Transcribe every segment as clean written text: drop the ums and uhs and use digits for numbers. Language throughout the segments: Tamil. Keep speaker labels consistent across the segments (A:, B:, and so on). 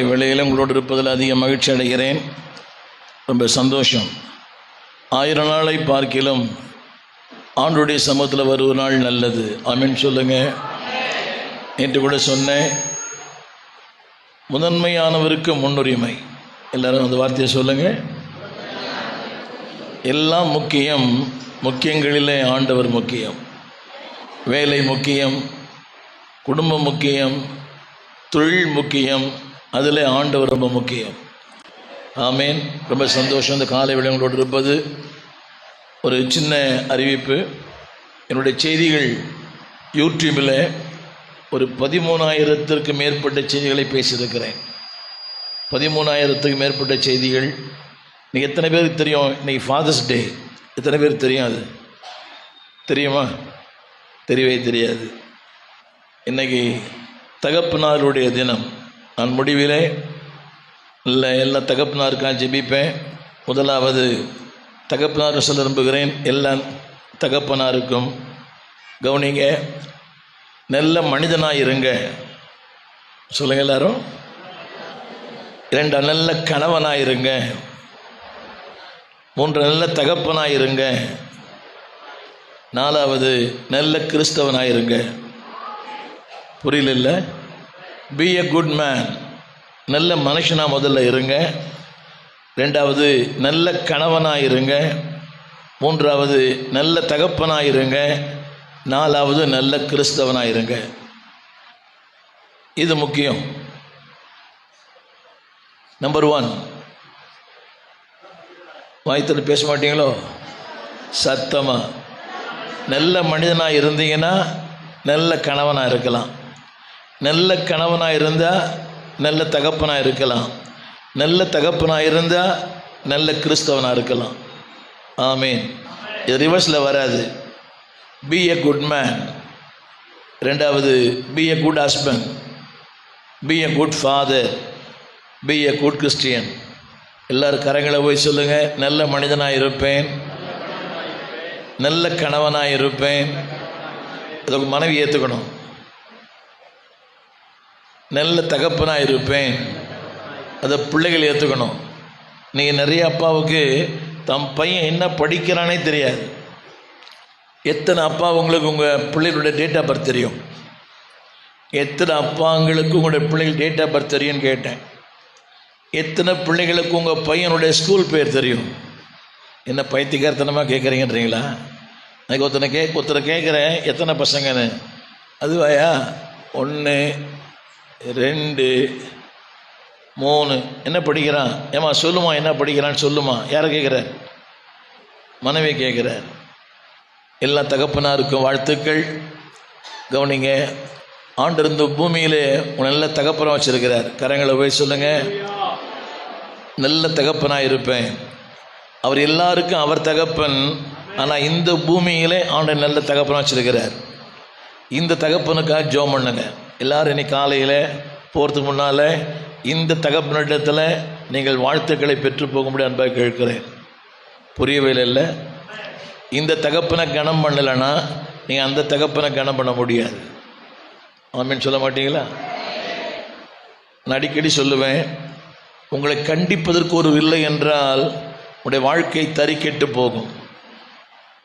A: வேளையில் உங்களோடு இருப்பதில் அதிக மகிழ்ச்சி அடைகிறேன். ரொம்ப சந்தோஷம். 1000 நாளை பார்க்கிலும் ஆண்டுடைய சமூகத்தில் வருவ நாள் நல்லது. ஆமென் சொல்லுங்க. நேற்று கூட சொன்னேன், முதன்மையானவருக்கு முன்னுரிமை. எல்லாரும் அந்த வார்த்தையை சொல்லுங்க. எல்லாம் முக்கியம், முக்கியங்களிலே ஆண்டவர் முக்கியம். வேலை முக்கியம், குடும்பம் முக்கியம், தொழில் முக்கியம், அதில் ஆண்டவர் ரொம்ப முக்கியம். ஆமேன். ரொம்ப சந்தோஷம் இந்த காலை வேளைகளோடு இருப்பது. ஒரு சின்ன அறிவிப்பு. என்னுடைய செய்திகள் யூடியூபில் ஒரு 13,000த்திற்கு மேற்பட்ட செய்திகளை பேசியிருக்கிறேன். 13,000த்துக்கு மேற்பட்ட செய்திகள். இன்றைக்கி எத்தனை பேருக்கு தெரியும் இன்றைக்கி ஃபாதர்ஸ் டே? எத்தனை பேருக்கு தெரியும்? அது தெரியுமா? தெரியவே தெரியாது. இன்றைக்கி தகப்பனாருடைய தினம். நான் முடிவிலே எல்லா தகப்பனாருக்காக ஜெபிப்பேன். முதலாவது தகப்பனார் சொல்ல விரும்புகிறேன். எல்லா தகப்பனாருக்கும் கவனிங்க, நல்ல மனிதனாக இருங்க. சொல்லுங்க எல்லாரும். 2 நல்ல கணவனாக இருங்க. 3 நல்ல தகப்பனாக இருங்க. 4வது நல்ல கிறிஸ்தவனாக இருங்க. புரியல? B a good man. நல்ல மனுஷனாக முதல்ல இருங்க. 2வது நல்ல கணவனாக இருங்க. 3வது நல்ல தகப்பனாக இருங்க. 4வது நல்ல கிறிஸ்தவனாக இருங்க. இது முக்கியம். நம்பர் 1. வாய்த்தில் பேச மாட்டீங்களோ? சத்தமாக. நல்ல மனிதனாக இருந்தீங்கன்னா நல்ல கணவனாக இருக்கலாம். நல்ல கணவனாக இருந்தால் நல்ல தகப்பனாக இருக்கலாம். நல்ல தகப்பனாக இருந்தால் நல்ல கிறிஸ்தவனாக இருக்கலாம். ஆமீன். இது ரிவர்ஸில் வராது. Be a good man. 2வது be a good husband, be a good father, be a good Christian. எல்லோரும் கரங்களை போய் சொல்லுங்கள். நல்ல மனிதனாக இருப்பேன், நல்ல கணவனாக இருப்பேன். அதுக்கு மனைவி ஏற்றுக்கணும். நல்ல தகப்பனாக இருப்பேன், அதை பிள்ளைகள் ஏற்றுக்கணும். நீங்கள் நிறைய அப்பாவுக்கு தம் பையன் என்ன படிக்கிறானே தெரியாது. எத்தனை அப்பா உங்களுக்கு உங்கள் பிள்ளைகளுடைய டேட் ஆஃப் பர்த் தெரியும்? எத்தனை அப்பாங்களுக்கு உங்களுடைய பிள்ளைகள் டேட் ஆஃப் பர்த் தெரியும்னு கேட்டேன். எத்தனை பிள்ளைகளுக்கு உங்கள் பையனுடைய ஸ்கூல் பேர் தெரியும்? என்ன பைத்தியக்காரத்தனமாக கேட்குறீங்கன்றீங்களா? எனக்கு ஒருத்தனை கேட்குறேன், எத்தனை பசங்கன்னு. அதுவாயா? 1 2 3. என்ன படிக்கிறான்? ஏமா சொல்லுமா, என்ன படிக்கிறான்னு சொல்லுமா. யாரை கேட்குறார்? மனைவி கேட்குறார். எல்லா தகப்பனாருக்கும் வாழ்த்துக்கள். கவனிங்க, ஆண்டு இருந்த பூமியிலே நல்ல தகப்பனாக வச்சிருக்கிறார். கரங்களை போய் சொல்லுங்கள். நல்ல தகப்பனாக இருப்பேன். அவர் எல்லாருக்கும் அவர் தகப்பன். ஆனால் இந்த பூமியிலே ஆண்டு நல்ல தகப்பனாக வச்சிருக்கிறார். இந்த தகப்பனுக்காக ஜெபம் பண்ணுங்க. எல்லோரும் இன்னைக்கு காலையில் போகிறதுக்கு முன்னால் இந்த தகப்பனிடத்தில் நீங்கள் வாழ்த்துக்களை பெற்று போகும்படி அன்பாக கேட்கிறேன். புரியவே இல்லை. இந்த தகப்பனை கனம் பண்ணலைன்னா நீங்கள் அந்த தகப்பனை கனம் பண்ண முடியாது. ஆமீன் சொல்ல மாட்டீங்களா? நான் அடிக்கடி சொல்லுவேன், உங்களை கண்டிப்பதற்கு ஒரு இல்லை என்றால் உங்களுடைய வாழ்க்கை தறிக்கெட்டு போகும்.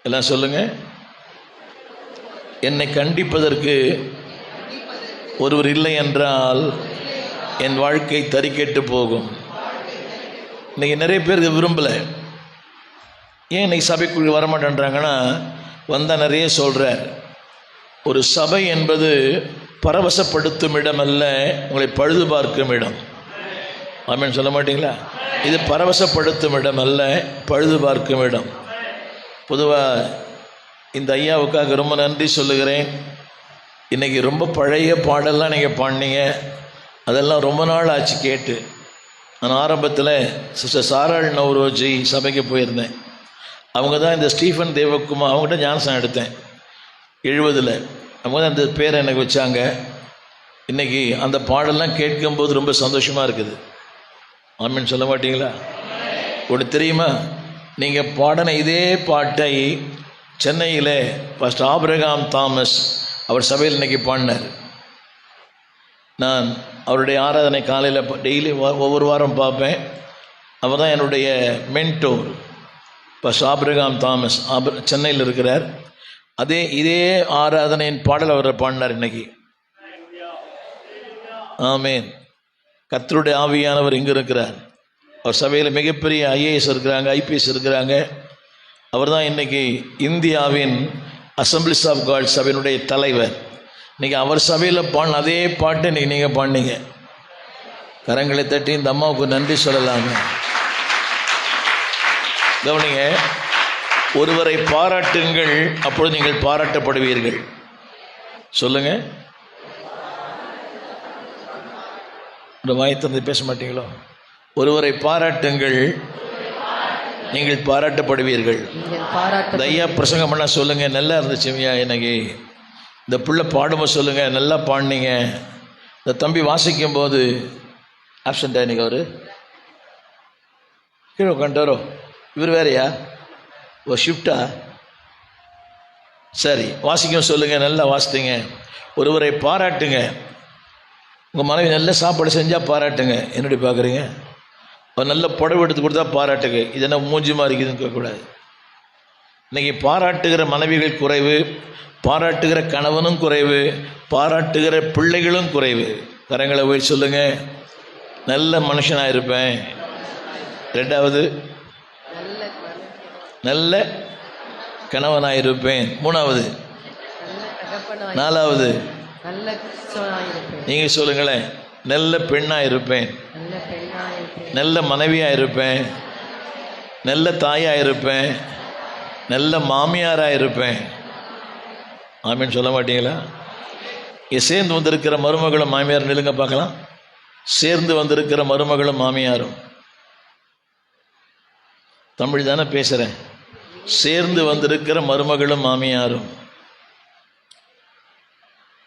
A: எல்லாம் சொல்லுங்க. என்னை கண்டிப்பதற்கு ஒருவர் இல்லை என்றால் என் வாழ்க்கை தறிக்கெட்டு போகும். இன்னைக்கு நிறைய பேர் இதை விரும்பலை. ஏன் இன்னைக்கு சபைக்குள் வரமாட்டேன்றாங்கன்னா, வந்தால் நிறைய சொல்கிறார். ஒரு சபை என்பது பரவசப்படுத்தும் இடம் அல்ல, உங்களை பழுது பார்க்கும் இடம். ஆமீன் சொல்ல மாட்டீங்களா? இது பரவசப்படுத்தும் இடம் அல்ல, பழுது பார்க்கும் இடம். பொதுவாக இந்த ஐயாவுக்காக ரொம்ப நன்றி சொல்லுகிறேன். இன்றைக்கி ரொம்ப பழைய பாடலாம் நீங்கள் பாடினீங்க. அதெல்லாம் ரொம்ப நாள் ஆச்சு கேட்டு. நான் ஆரம்பத்தில் சிஸ்டர் சாராள் நவ்ரோஜி சபைக்கு போயிருந்தேன். அவங்க தான் இந்த ஸ்டீஃபன் தேவகுமார், அவங்ககிட்ட ஞானஸ்நானம் எடுத்தேன் 70. அவங்க தான் அந்த பேரை எனக்கு வச்சாங்க. இன்றைக்கி அந்த பாடலாம் கேட்கும்போது ரொம்ப சந்தோஷமாக இருக்குது. ஆமீன் சொல்ல மாட்டீங்களா? ஒன்று தெரியுமா? நீங்கள் பாடின இதே பாட்டை சென்னையில் பாஸ்டர் ஆபிரகாம் தாமஸ் அவர் சபையில் இன்றைக்கி பாடினார். நான் அவருடைய ஆராதனை காலையில் டெய்லி ஒவ்வொரு வாரம் பார்ப்பேன். அவர் தான் என்னுடைய மென்டோர். இப்போ ஆபிரகாம் தாமஸ் சென்னையில் இருக்கிறார். இதே ஆராதனையின் பாடல் அவர் பாடினார் இன்னைக்கு. ஆமேன். கர்த்தருடைய ஆவியானவர் இங்கே இருக்கிறார். அவர் சபையில் மிகப்பெரிய ஐஏஎஸ் இருக்கிறாங்க, ஐபிஎஸ் இருக்கிறாங்க. அவர் தான் இன்றைக்கி இந்தியாவின் அசம்பிளிஸ் ஆஃப் காட் சபையினுடைய தலைவர். இன்றைக்கி அவர் சபையில் பாடின அதே பாட்டு இன்றைக்கி நீங்கள் பாடினீங்க. கரங்களை தட்டி இந்த அம்மாவுக்கு நன்றி சொல்லலாங்க. கவனிங்க, ஒருவரை பாராட்டுங்கள், அப்பொழுது நீங்கள் பாராட்டப்படுவீர்கள். சொல்லுங்க. இந்த வாய் திறந்து பேச மாட்டீங்களோ? ஒருவரை பாராட்டுங்கள், நீங்கள் பாராட்டப்படுவீர்கள். இந்த ஐயா பிரசங்கம் பண்ண சொல்லுங்க, நல்லா இருந்துச்சுங்கய்யா எனக்கு. இந்த பிள்ளை பாடும்போது சொல்லுங்க, நல்லா பாடினீங்க. இந்த தம்பி வாசிக்கும் போது ஆப்சண்ட் ஆயினீங்க. அவர் கீழே உட்காந்துட்டாரோ? இவர் வேறையா? ஓ, ஷிஃப்டா? சரி, வாசிக்கும் சொல்லுங்க, நல்லா வாசித்தீங்க. ஒருவரை பாராட்டுங்க. உங்கள் மனைவி நல்ல சாப்பாடு செஞ்சால் பாராட்டுங்க. என்னடி பார்க்குறீங்க? அவர் நல்ல புடவை எடுத்து கொடுத்தா பாராட்டுங்க. இது என்ன மூஞ்சிமா இருக்குதுன்னு கேட்கக்கூடாது. இன்றைக்கி பாராட்டுகிற மனைவிகள் குறைவு, பாராட்டுகிற கணவனும் குறைவு, பாராட்டுகிற பிள்ளைகளும் குறைவு. கரங்களை போய் சொல்லுங்க, நல்ல மனுஷனாக இருப்பேன். ரெண்டாவது, நல்ல கணவனாக இருப்பேன். மூணாவது, நாலாவது, நீங்கள் சொல்லுங்களேன், நல்ல பெண்ணாக இருப்பேன், நல்ல மனைவியாக இருப்பேன், நல்ல தாயாக இருப்பேன், நல்ல மாமியாராக இருப்பேன். ஆமீன் சொல்ல மாட்டீங்களா? சேர்ந்து வந்திருக்கிற மருமகளும் மாமியார் நிலுங்க பார்க்கலாம். சேர்ந்து வந்திருக்கிற மருமகளும் மாமியாரும். தமிழ் தானே பேசுகிறேன். சேர்ந்து வந்திருக்கிற மருமகளும் மாமியாரும்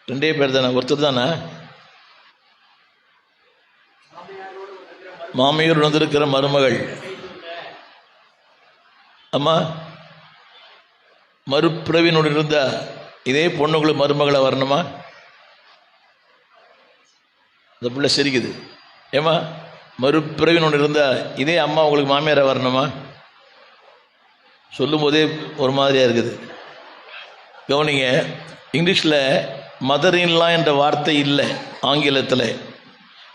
A: ரெண்டே பேர் தானே? ஒருத்தர் தானே? மாமியார் வந்திருக்கிற மருமகள். அம்மா, மறுபிறவினோடு இருந்தா இதே பொண்ணுங்களுக்கு மருமகளை வரணுமா? இந்த பிள்ளை சிரிக்குது. ஏமா, மறுபிறவினோடு இருந்தா இதே அம்மா உங்களுக்கு மாமியாரை வரணுமா? சொல்லும் போதே ஒரு மாதிரியாக இருக்குது. கவனிங்க, இங்கிலீஷில் மதர் இன் லா என்ற வார்த்தை இல்லை, ஆங்கிலத்தில்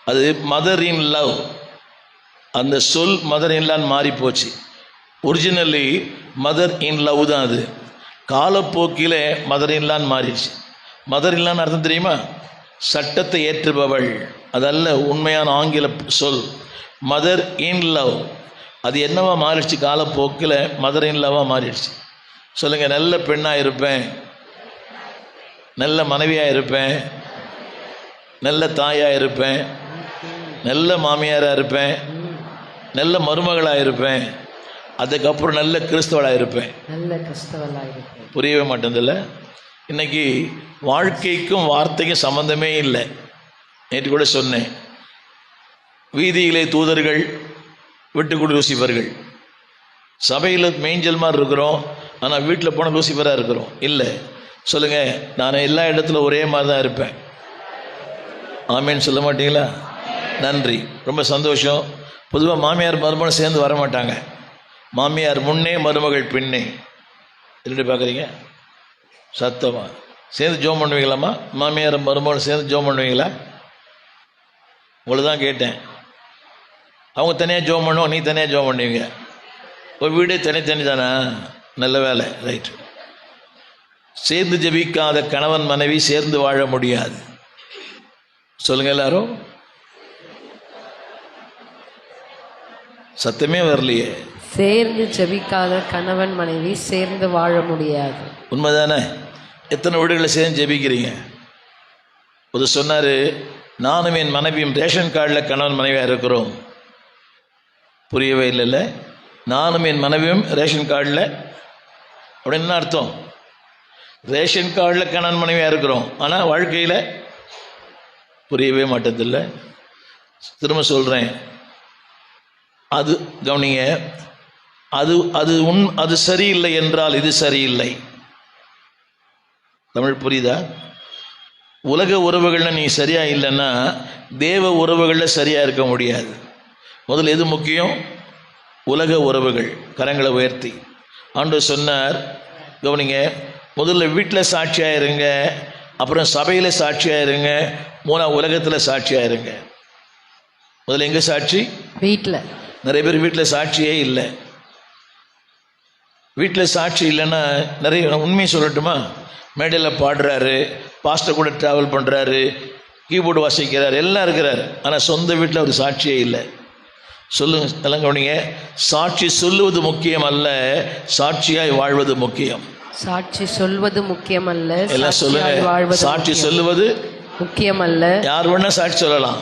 A: அது மதர் இன் லவ். அந்த சொல் மதர் இன்லான்னு மாறி போச்சு. ஒரிஜினலி மதர் இன் லவ் தான். அது காலப்போக்கில் மதர் இன்லான்னு மாறிடுச்சு. மதர் இன்லான்னு அர்த்தம் தெரியுமா? சட்டத்தை ஏற்றுபவள். அதல்ல உண்மையான ஆங்கில சொல். மதர் இன் லவ் அது என்னவா மாறிடுச்சு? காலப்போக்கில் மதர் இன் லவ்வாக மாறிடுச்சு. சொல்லுங்கள், நல்ல பெண்ணாக இருப்பேன், நல்ல மனைவியாக இருப்பேன், நல்ல தாயாக இருப்பேன், நல்ல மாமியாராக இருப்பேன், நல்ல மருமகளாக இருப்பேன், அதுக்கப்புறம் நல்ல கிறிஸ்தவளாக இருப்பேன். புரியவே மாட்டேதில்ல. இன்னைக்கு வாழ்க்கைக்கும் வார்த்தைக்கும் சம்மந்தமே இல்லை. நேற்று கூட சொன்னேன், வீதியிலே தூதர்கள், வீட்டுக்குடி லூசிஃபர்கள். சபையில் மேஞ்சல் மாதிரி இருக்கிறோம், ஆனால் வீட்டில் போன லூசிஃபராக இருக்கிறோம். இல்லை, சொல்லுங்கள், நான் எல்லா இடத்துல ஒரே மாதிரி தான் இருப்பேன். ஆமேன்னு சொல்ல மாட்டீங்களா? நன்றி, ரொம்ப சந்தோஷம். பொதுவாக மாமியார் மருமகள் சேர்ந்து வர மாட்டாங்க. மாமியார் முன்னே, மருமகள் பின்னே. எப்படி பார்க்குறீங்க? சத்தமாக சேர்ந்து ஜோம் பண்ணுவீங்களாம்மா? மாமியார் மருமகள் சேர்ந்து ஜோம் பண்ணுவீங்களா? உங்களை தான் கேட்டேன். அவங்க தனியாக ஜோம் பண்ணுவோம், நீ தனியாக ஜோம் பண்ணுவீங்க. ஒரு வீடே தனித்தனி தானே? நல்ல வேலை, ரைட்டு. சேர்ந்து ஜெபிக்காத கணவன் மனைவி சேர்ந்து வாழ முடியாது. சொல்லுங்க எல்லாரும். சத்தமே வரலையே.
B: சேர்ந்து ஜெபிக்காத கணவன் மனைவி சேர்ந்து வாழ முடியாது.
A: உண்மைதானே? எத்தனை வீடுகளை சேர்ந்து ஜெபிக்கிறீங்க? ஒரு சொன்னார், நானும் என் மனைவியும் ரேஷன் கார்டில் கணவன் மனைவியாக இருக்கிறோம். புரியவே இல்லைல்ல. நானும் என் மனைவியும் ரேஷன் கார்டில், அப்படின்னு என்ன அர்த்தம்? ரேஷன் கார்டில் கணவன் மனைவியாக இருக்கிறோம், ஆனால் வாழ்க்கையில் புரியவே மாட்டதில்ல. திரும்ப சொல்கிறேன், அது கவனிங்க, அது சரியில்லை என்றால் இது சரியில்லை. தமிழ் புரியுதா? உலக உறவுகளில் நீ சரியாக இல்லைன்னா தேவ உறவுகளில் சரியாக இருக்க முடியாது. முதல்ல எது முக்கியம்? உலக உறவுகள். கரங்களை உயர்த்தி ஆண்டவர் சொன்னார், கவனிங்க, முதல்ல வீட்டில் சாட்சியாக இருங்க, அப்புறம் சபையில் சாட்சியாக இருங்க, மூணாவது உலகத்தில் சாட்சியாக இருங்க. முதல்ல எங்கே சாட்சி? வீட்டில். நிறைய பேர் வீட்டில் சாட்சியே இல்லை. வீட்டில் சாட்சி இல்லைன்னா நிறைய, உண்மையை சொல்லட்டுமா, மேடையில் பாடுறாரு, பாஸ்டர் கூட ட்ராவல் பண்ணுறாரு, கீபோர்டு வாசிக்கிறார், எல்லாம் இருக்கிறார், ஆனால் சொந்த வீட்டில் ஒரு சாட்சியே இல்லை. சொல்லுங்க, எல்லாம் கவனிங்க. சாட்சி சொல்லுவது முக்கியம் அல்ல, சாட்சியாய் வாழ்வது முக்கியம்.
B: சாட்சி சொல்வது முக்கியம் அல்ல,
A: எல்லாம் சொல்லுங்க. சாட்சி சொல்லுவது
B: முக்கியம் அல்ல.
A: யார் வேணா சாட்சி சொல்லலாம்,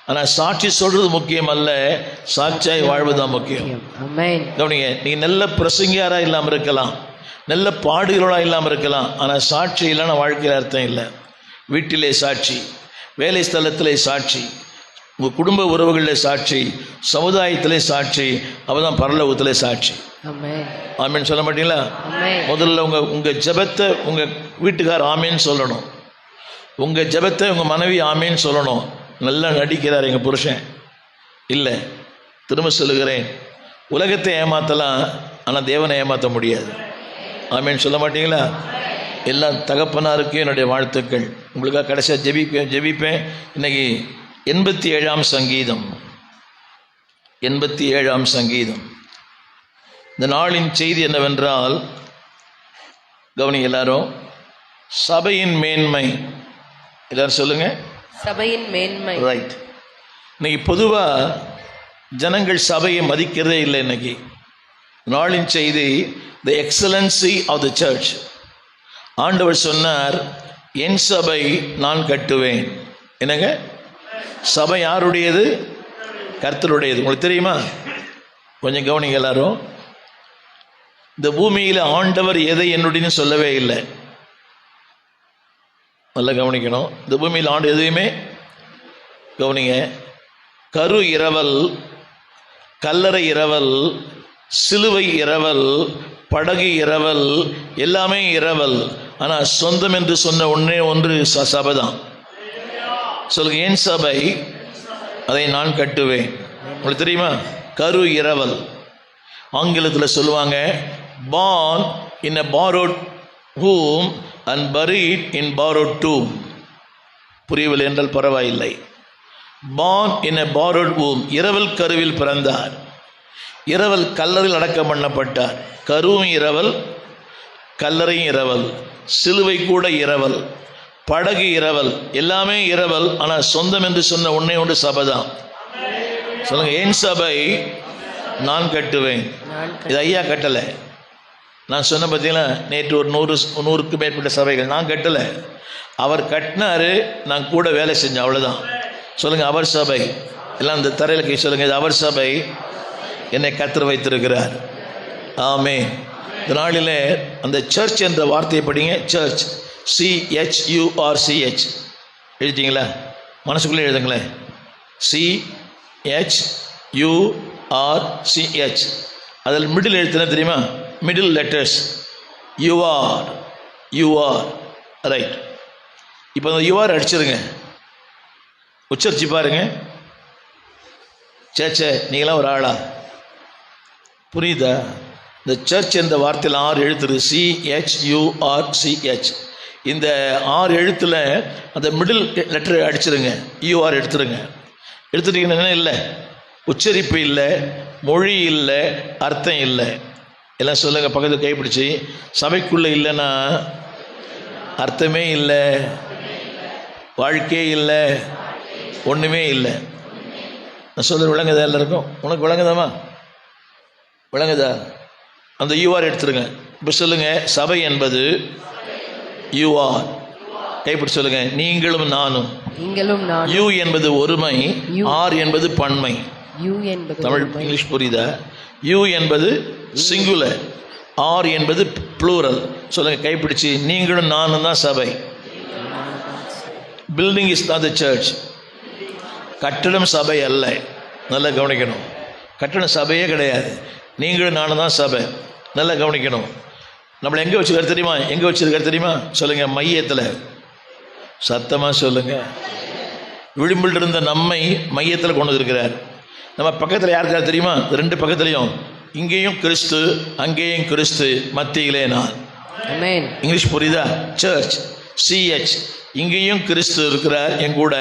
A: ஆனால் சாட்சி சொல்றது முக்கியம் அல்ல, சாட்சியாய் வாழ்வதுதான் முக்கியம். கவனிங்க, நீ நல்ல பிரசங்கியாராக இல்லாமல் இருக்கலாம், நல்ல பாடுகளோடாக இல்லாமல் இருக்கலாம், ஆனால் சாட்சி இல்லைன்னா வாழ்க்கையில் அர்த்தம் இல்லை. வீட்டிலே சாட்சி, வேலை ஸ்தலத்திலே சாட்சி, உங்கள் குடும்ப உறவுகளில் சாட்சி, சமுதாயத்திலே சாட்சி, அப்பதான் பரலோகத்திலே சாட்சி. ஆமேன்னு சொல்ல மாட்டீங்களா? முதல்ல உங்கள் ஜெபத்தை உங்கள் வீட்டுக்கார் ஆமேன்னு சொல்லணும், உங்கள் ஜெபத்தை உங்கள் மனைவி ஆமேன்னு சொல்லணும். நல்லா நடிக்கிறார் எங்கள் புருஷன், இல்லை, திரும்ப சொல்லுகிறேன், உலகத்தை ஏமாற்றலாம், ஆனால் தேவனை ஏமாற்ற முடியாது. ஆமேன்னு சொல்ல மாட்டீங்களா? எல்லா தகப்பனாருக்கும் என்னுடைய வாழ்த்துக்கள். உங்களுக்காக கடைசியாக ஜெபிப்பேன். இன்னைக்கு 87ஆம் சங்கீதம், 87ஆம் சங்கீதம். இந்த நாளின் செய்தி என்னவென்றால், கவனி எல்லாரும், சபையின் மேன்மை. எல்லாரும் சொல்லுங்க, சபையின் மேன்மை. ரைட். இன்னைக்கு பொதுவாக ஜனங்கள் சபையை மதிக்கிறதே இல்லை. இன்னைக்கு நாளின் செய்தி, தி எக்ஸலன்சி ஆஃப் தி சர்ச். ஆண்டவர் சொன்னார், என் சபை நான் கட்டுவேன். என்னங்க? சபை யாருடையது? கர்த்தருடையது. உங்களுக்கு தெரியுமா? கொஞ்சம் கவனிங்க எல்லாரும். இந்த பூமியில் ஆண்டவர் எதை என்னுடையன்னு சொல்லவே இல்லை. நல்லா கவனிக்கணும். இந்த பூமியில் ஆண்டு எதையுமே, கவனிங்க, கரு இரவல், கல்லறை இரவல், சிலுவை இரவல், படகு இரவல், எல்லாமே இரவல். ஆனால் சொந்தம் என்று சொன்ன ஒன்று சபை தான். சொல்லுங்க, என் சபை அதை நான் கட்டுவேன். உங்களுக்கு தெரியுமா? கரு இரவல். ஆங்கிலத்தில் சொல்லுவாங்க, born in a borrowed womb and buried in borrowed tomb. புரியவில்லை என்றால் பரவாயில்லை. born in a borrowed womb, இரவல் கருவில் பிறந்தார். இரவல் கல்லறையில் அடக்கம் பண்ணப்பட்டார். கருவும் இரவல், கல்லறையும் இரவல், சிலுவை கூட இரவல், படகு இரவல், எல்லாமே இரவல். ஆனால் சொந்தம் என்று சொன்ன ஒன்று சபைதான். சொல்லுங்க, என் சபை நான் கட்டுவேன். இது ஐயா கட்டலை. நான் சொன்ன பார்த்தீங்களா, நேற்று ஒரு 100க்கு மேற்பட்ட சபைகள் நான் கட்டலை, அவர் கட்டினாரு, நான் கூட வேலை செஞ்சேன், அவ்வளோதான். சொல்லுங்க, அவர் சபை. எல்லாம் இந்த தரையில் கை சொல்லுங்க, இது அவர் சபை, என்னை கர்த்தர் வைத்திருக்கிறார். ஆமென். இந்த நாளில் அந்த சர்ச் என்ற வார்த்தையை படிங்க. சர்ச், CHURCH எழுதிட்டீங்களா? மனசுக்குள்ளே எழுதுங்களேன். CHURCH. அதில் மிடில் எழுத்துனா தெரியுமா? Middle letters. You are right. இப்போ அந்த யூஆர் அடிச்சிருங்க, உச்சரிச்சு பாருங்க. சேச்சே, நீங்களாம் ஒரு ஆளா? புரியுதா? இந்த சர்ச் என்ற வார்த்தையில் 6 எழுத்துரு. CHURCH. இந்த 6 எழுத்தில் அந்த மிடில் லெட்டர் அடிச்சிருங்க, யூஆர் எடுத்துருங்க. எடுத்துட்டீங்கன்னா இல்லை, உச்சரிப்பு இல்லை, மொழி இல்லை, அர்த்தம் இல்லை. எல்லாம் சொல்லுங்க, பக்கத்தில் கைப்பிடிச்சி, சபைக்குள்ளே இல்லைன்னா அர்த்தமே இல்லை, வாழ்க்கையே இல்லை, ஒன்றுமே இல்லை. நான் சொல்ல விளங்குதா? எல்லாருக்கும் உனக்கு விளங்குதாமா? விளங்குதா? அந்த யூஆர் எடுத்துருங்க. இப்போ சொல்லுங்க, சபை என்பது யூஆர். கைப்பிடி சொல்லுங்க, நீங்களும் நானும். யூ என்பது ஒருமை, ஆர் என்பது பன்மை. தமிழ் இங்கிலீஷ் புரியுதா? யூ என்பது சிங்குலர், ஆர் என்பது ப்ளூரல். சொல்லுங்க கைப்பிடிச்சு, நீங்களும் நானும் தான் சபை. Building is not the search. கட்டடம் சபை அல்ல. நல்லா கவனிக்கணும், கட்டடம் சபையே கிடையாது. நீங்களும் நானும் தான் சபை. நல்லா கவனிக்கணும். நம்மளை எங்கே வச்சுருக்காரு தெரியுமா? எங்கே வச்சுருக்காரு தெரியுமா? சொல்லுங்கள், மையத்தில். சத்தமாக சொல்லுங்க. விளிம்பில் இருந்த நம்மை மையத்தில் கொண்டு இருக்கிறார். நம்ம பக்கத்தில் யாருக்கார் தெரியுமா? ரெண்டு பக்கத்துலையும், இங்கேயும் கிறிஸ்து அங்கேயும் கிறிஸ்து, மத்தியிலே நான்.
B: ஆமென்.
A: இங்கிலீஷ் புரியுதா? Church, C H. இங்கேயும் கிறிஸ்து இருக்கிறார் என் கூட,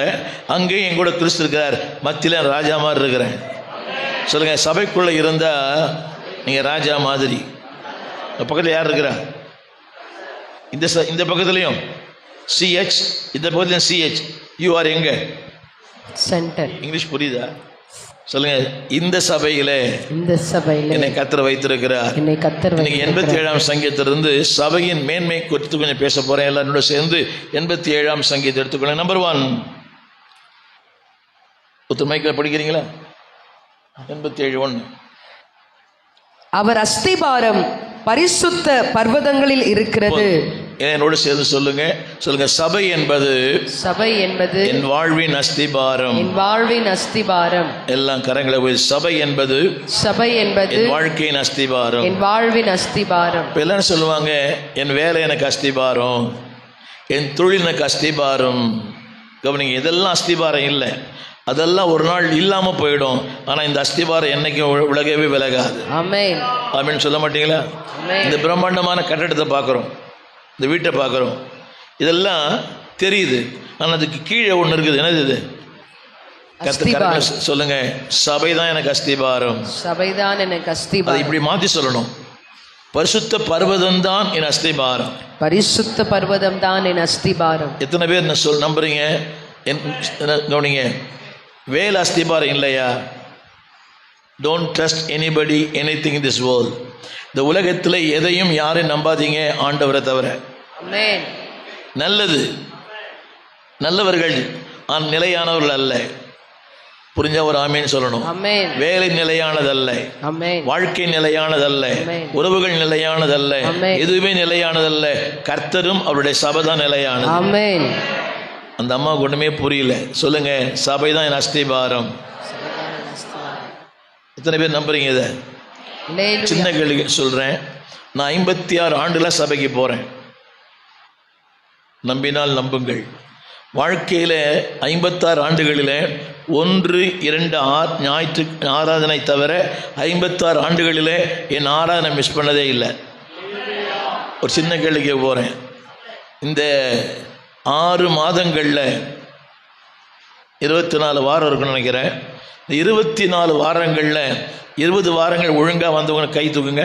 A: அங்கேயும் என் கூட கிறிஸ்து இருக்கிறார், மத்தியில் ராஜா மாதிரி இருக்கிறேன். சொல்லுங்க, சபைக்குள்ளே இருந்தால் நீங்கள் ராஜா மாதிரி. பக்கத்தில் யார் இருக்கிறா? இந்த பக்கத்துலையும் சிஹெச், இந்த பக்கத்துலையும் சிஹெச். யூ ஆர் எங்க?
B: சென்டர்.
A: இங்கிலீஷ் புரியுதா? சொல்லுங்க, இந்த சபையிலே என்னை கர்த்தர் வைத்திருக்கிறார். இன்னைக்கு 87ஆம் சங்கீதத்திலிருந்து சபையின் மேன்மை குறித்து கொஞ்சம் பேச போறேன். எல்லாரோட சேர்ந்து 87ஆம் சங்கீதம் எடுத்துக்கொள்ள. நம்பர் 1, ஒருத்தர் மைக்கில் படிக்கிறீங்களா? 87:1.
C: அவர் அஸ்திபாரம் பரிசுத்த பர்வதங்களில் இருக்கிறது.
A: என்னோடு சேர்ந்து சொல்லுங்க. சபை என்பது என் வாழ்வின் அஸ்திபாரம். எல்லாம் கரங்களை போய், சபை என்பது என் வாழ்க்கையின் அஸ்திபாரம். இப்ப எல்லாரும் சொல்லுவாங்க, என் வேலை எனக்கு அஸ்திபாரம், என் தொழில் எனக்கு அஸ்திபாரம். கவனிங்க, இதெல்லாம் அஸ்திபாரம் இல்லை. அதெல்லாம் ஒரு நாள் இல்லாம போயிடும். ஆனா இந்த அஸ்திபாரம் என்னைக்கும் விலகவே விலகாது.
B: ஆமென்.
A: ஆமென் சொல்ல மாட்டீங்களா? இந்த பிரம்மாண்டமான கட்டடத்தை பார்க்குறோம், இந்த வீட்டை பார்க்குறோம், இதெல்லாம் தெரியுது. ஆனால் அதுக்கு கீழே ஒன்று இருக்குது. என்னது இது? சொல்லுங்க, சபைதான் எனக்கு அஸ்திபாரம். அதை இப்படி மாற்றி சொல்லணும். பரிசுத்த பர்வதம் தான் என் அஸ்திபாரம். எத்தனை பேர் நம்புறீங்க? கவனிங்க, வேலை அஸ்திபாரம் இல்லையா? Don't trust anybody anything in this world. இந்த உலகத்தில் எதையும் யாரையும் நம்பாதீங்க, ஆண்டவரை தவிர. நல்லது, நல்லவர்கள் நிலையானவர்கள் அல்ல. புரிஞ்ச ஒரு ஆமேன்னு சொல்லணும். வேலை நிலையானதல்ல, வாழ்க்கை நிலையானதல்ல, உறவுகள் நிலையானதல்ல, எதுவுமே நிலையானதல்ல. கர்த்தரும் அவருடைய சபைதான் நிலையானது. அந்த அம்மாவுக்கு ஒன்றுமே புரியல. சொல்லுங்க, சபைதான் என் அஸ்திபாரம். எத்தனை பேர் நம்புறீங்க இதை? சின்ன கேள்வி சொல்றேன். நான் 56 ஆண்டுல சபைக்கு போறேன். நம்பினால் நம்புங்கள். வாழ்க்கையில 56 ஆண்டுகளில் 1-2 ஞாயிற்று ஆராதனை தவிர 56 ஆண்டுகளில் என் ஆராதனை மிஸ் பண்ணதே இல்லை. ஒரு சின்ன கேள்விக்கு போறேன். இந்த 6 மாதங்களில் 24 வாரம் இருக்குன்னு நினைக்கிறேன். இந்த 24 வாரங்களில் 20 வாரங்கள் ஒழுங்காக வந்தவங்க கை தூக்குங்க.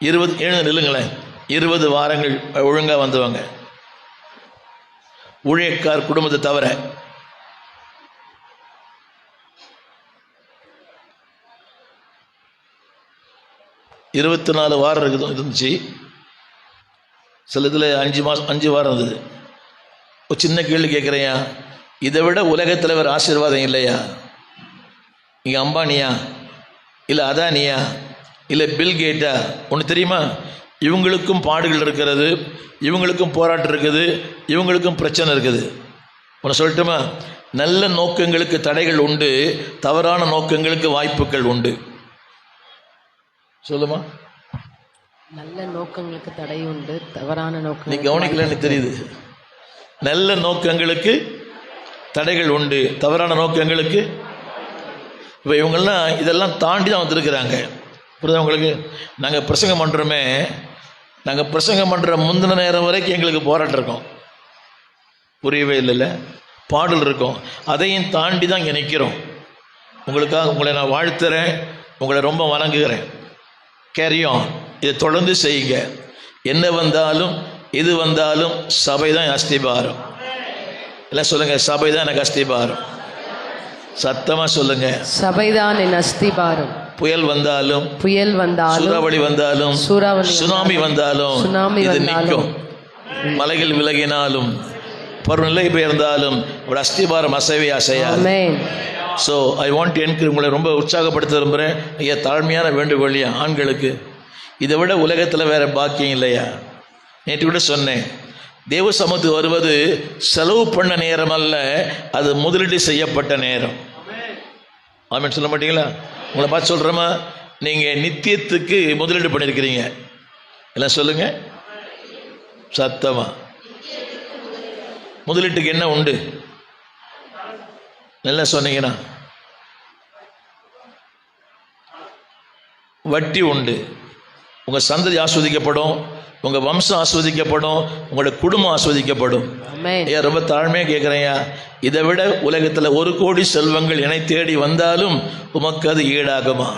A: 20 நில்லுங்களேன். 20 வாரங்கள் ஒழுங்காக வந்தவங்க, ஊழியக்கார் குடும்பத்தை தவிர. இருபத்தி 24 வாரம் இருந்துச்சு. சில இதில் 5 வாரம் இருந்தது. ஒரு சின்ன கேள்வி கேட்குறேன், இதை விட உலகத்தில் வேறு ஆசீர்வாதம் இல்லையா? இங்கே அம்பானியா, இல்லை அதானியா, இல்லை பில்கேட்டா? ஒன்று தெரியுமா? இவங்களுக்கும் பாடுகள் இருக்கிறது, இவங்களுக்கும் போராட்டம் இருக்குது, இவங்களுக்கும் பிரச்சனை இருக்குது. ஒன்று சொல்லட்டுமா? நல்ல நோக்கங்களுக்கு தடைகள் உண்டு, தவறான நோக்கங்களுக்கு வாய்ப்புகள் உண்டு. சொல்லுமா?
B: நல்ல நோக்கங்களுக்கு தடை உண்டு, தவறான நோக்கம்.
A: நீ கவனிக்கலன்னு தெரியுது. நல்ல நோக்கங்களுக்கு தடைகள் உண்டு, தவறான நோக்கங்களுக்கு. இப்போ இவங்கெல்லாம் இதெல்லாம் தாண்டி தான் வந்திருக்கிறாங்க. புரியுதா உங்களுக்கு? நாங்கள் பிரசங்கம் பண்ணுறோமே, நாங்கள் பிரசங்கம் பண்ணுற முந்தின நேரம் வரைக்கும் எங்களுக்கு போராட்டம் இருக்கும். புரியவே இல்லைல்ல? பாடல் இருக்கும். அதையும் தாண்டி தான் இங்கே நிற்கிறோம். உங்களுக்காக உங்களை நான் வாழ்த்துறேன், உங்களை ரொம்ப வணங்குகிறேன். கேரியும் இதை தொடர்ந்து செய்யுங்க. என்ன வந்தாலும் இது வந்தாலும் சபை தான் அஸ்திபாரம். எல்லாம் சொல்லுங்க, சபை தான் எனக்கு அஸ்திபாரம். சத்தமா சொல்லுங்க,
B: சபைதான் என் அஸ்திபாரம்.
A: புயல் வந்தாலும் சூறாவளி வந்தாலும் சுனாமி வந்தாலும் இது நிற்கும். மலைகள் விலகினாலும் பருவநிலை பெயர்ந்தாலும் ஒரு அஸ்திபாரம் அசைவே அசையாது. ஸோ ஐ வாண்ட் எனக்கு உங்களை ரொம்ப உற்சாகப்படுத்த விரும்புகிறேன். ஐயா, தாழ்மையான வேண்டுகோள்யா, ஆண்களுக்கு இதை விட உலகத்தில் வேறு பாக்கியம் இல்லையா? நேற்று கூட சொன்னேன், தேவ சமூகத்துக்கு வருவது செலவு பண்ண நேரம் அல்ல, அது முதலீடு செய்யப்பட்ட நேரம். ஆமென் சொல்ல மாட்டீங்களா? உங்களை பார்த்து சொல்கிறோமா? நீங்கள் நித்தியத்துக்கு முதலீடு பண்ணியிருக்கிறீங்க. எல்லாம் சொல்லுங்கள் சத்தமாக. முதலீட்டுக்கு என்ன உண்டு? நல்லா சொன்னீங்கன்னா வட்டி உண்டு. உங்கள் சந்ததி ஆஸ்வதிக்கப்படும், உங்கள் வம்சம் ஆஸ்வதிக்கப்படும், உங்களோட குடும்பம் ஆஸ்வதிக்கப்படும். ஐயா ரொம்ப தாழ்மையாக கேட்குறேன்யா, இதை விட உலகத்தில் 1 கோடி செல்வங்கள் என்னை தேடி வந்தாலும் உமக்கு அது ஈடாகுமா?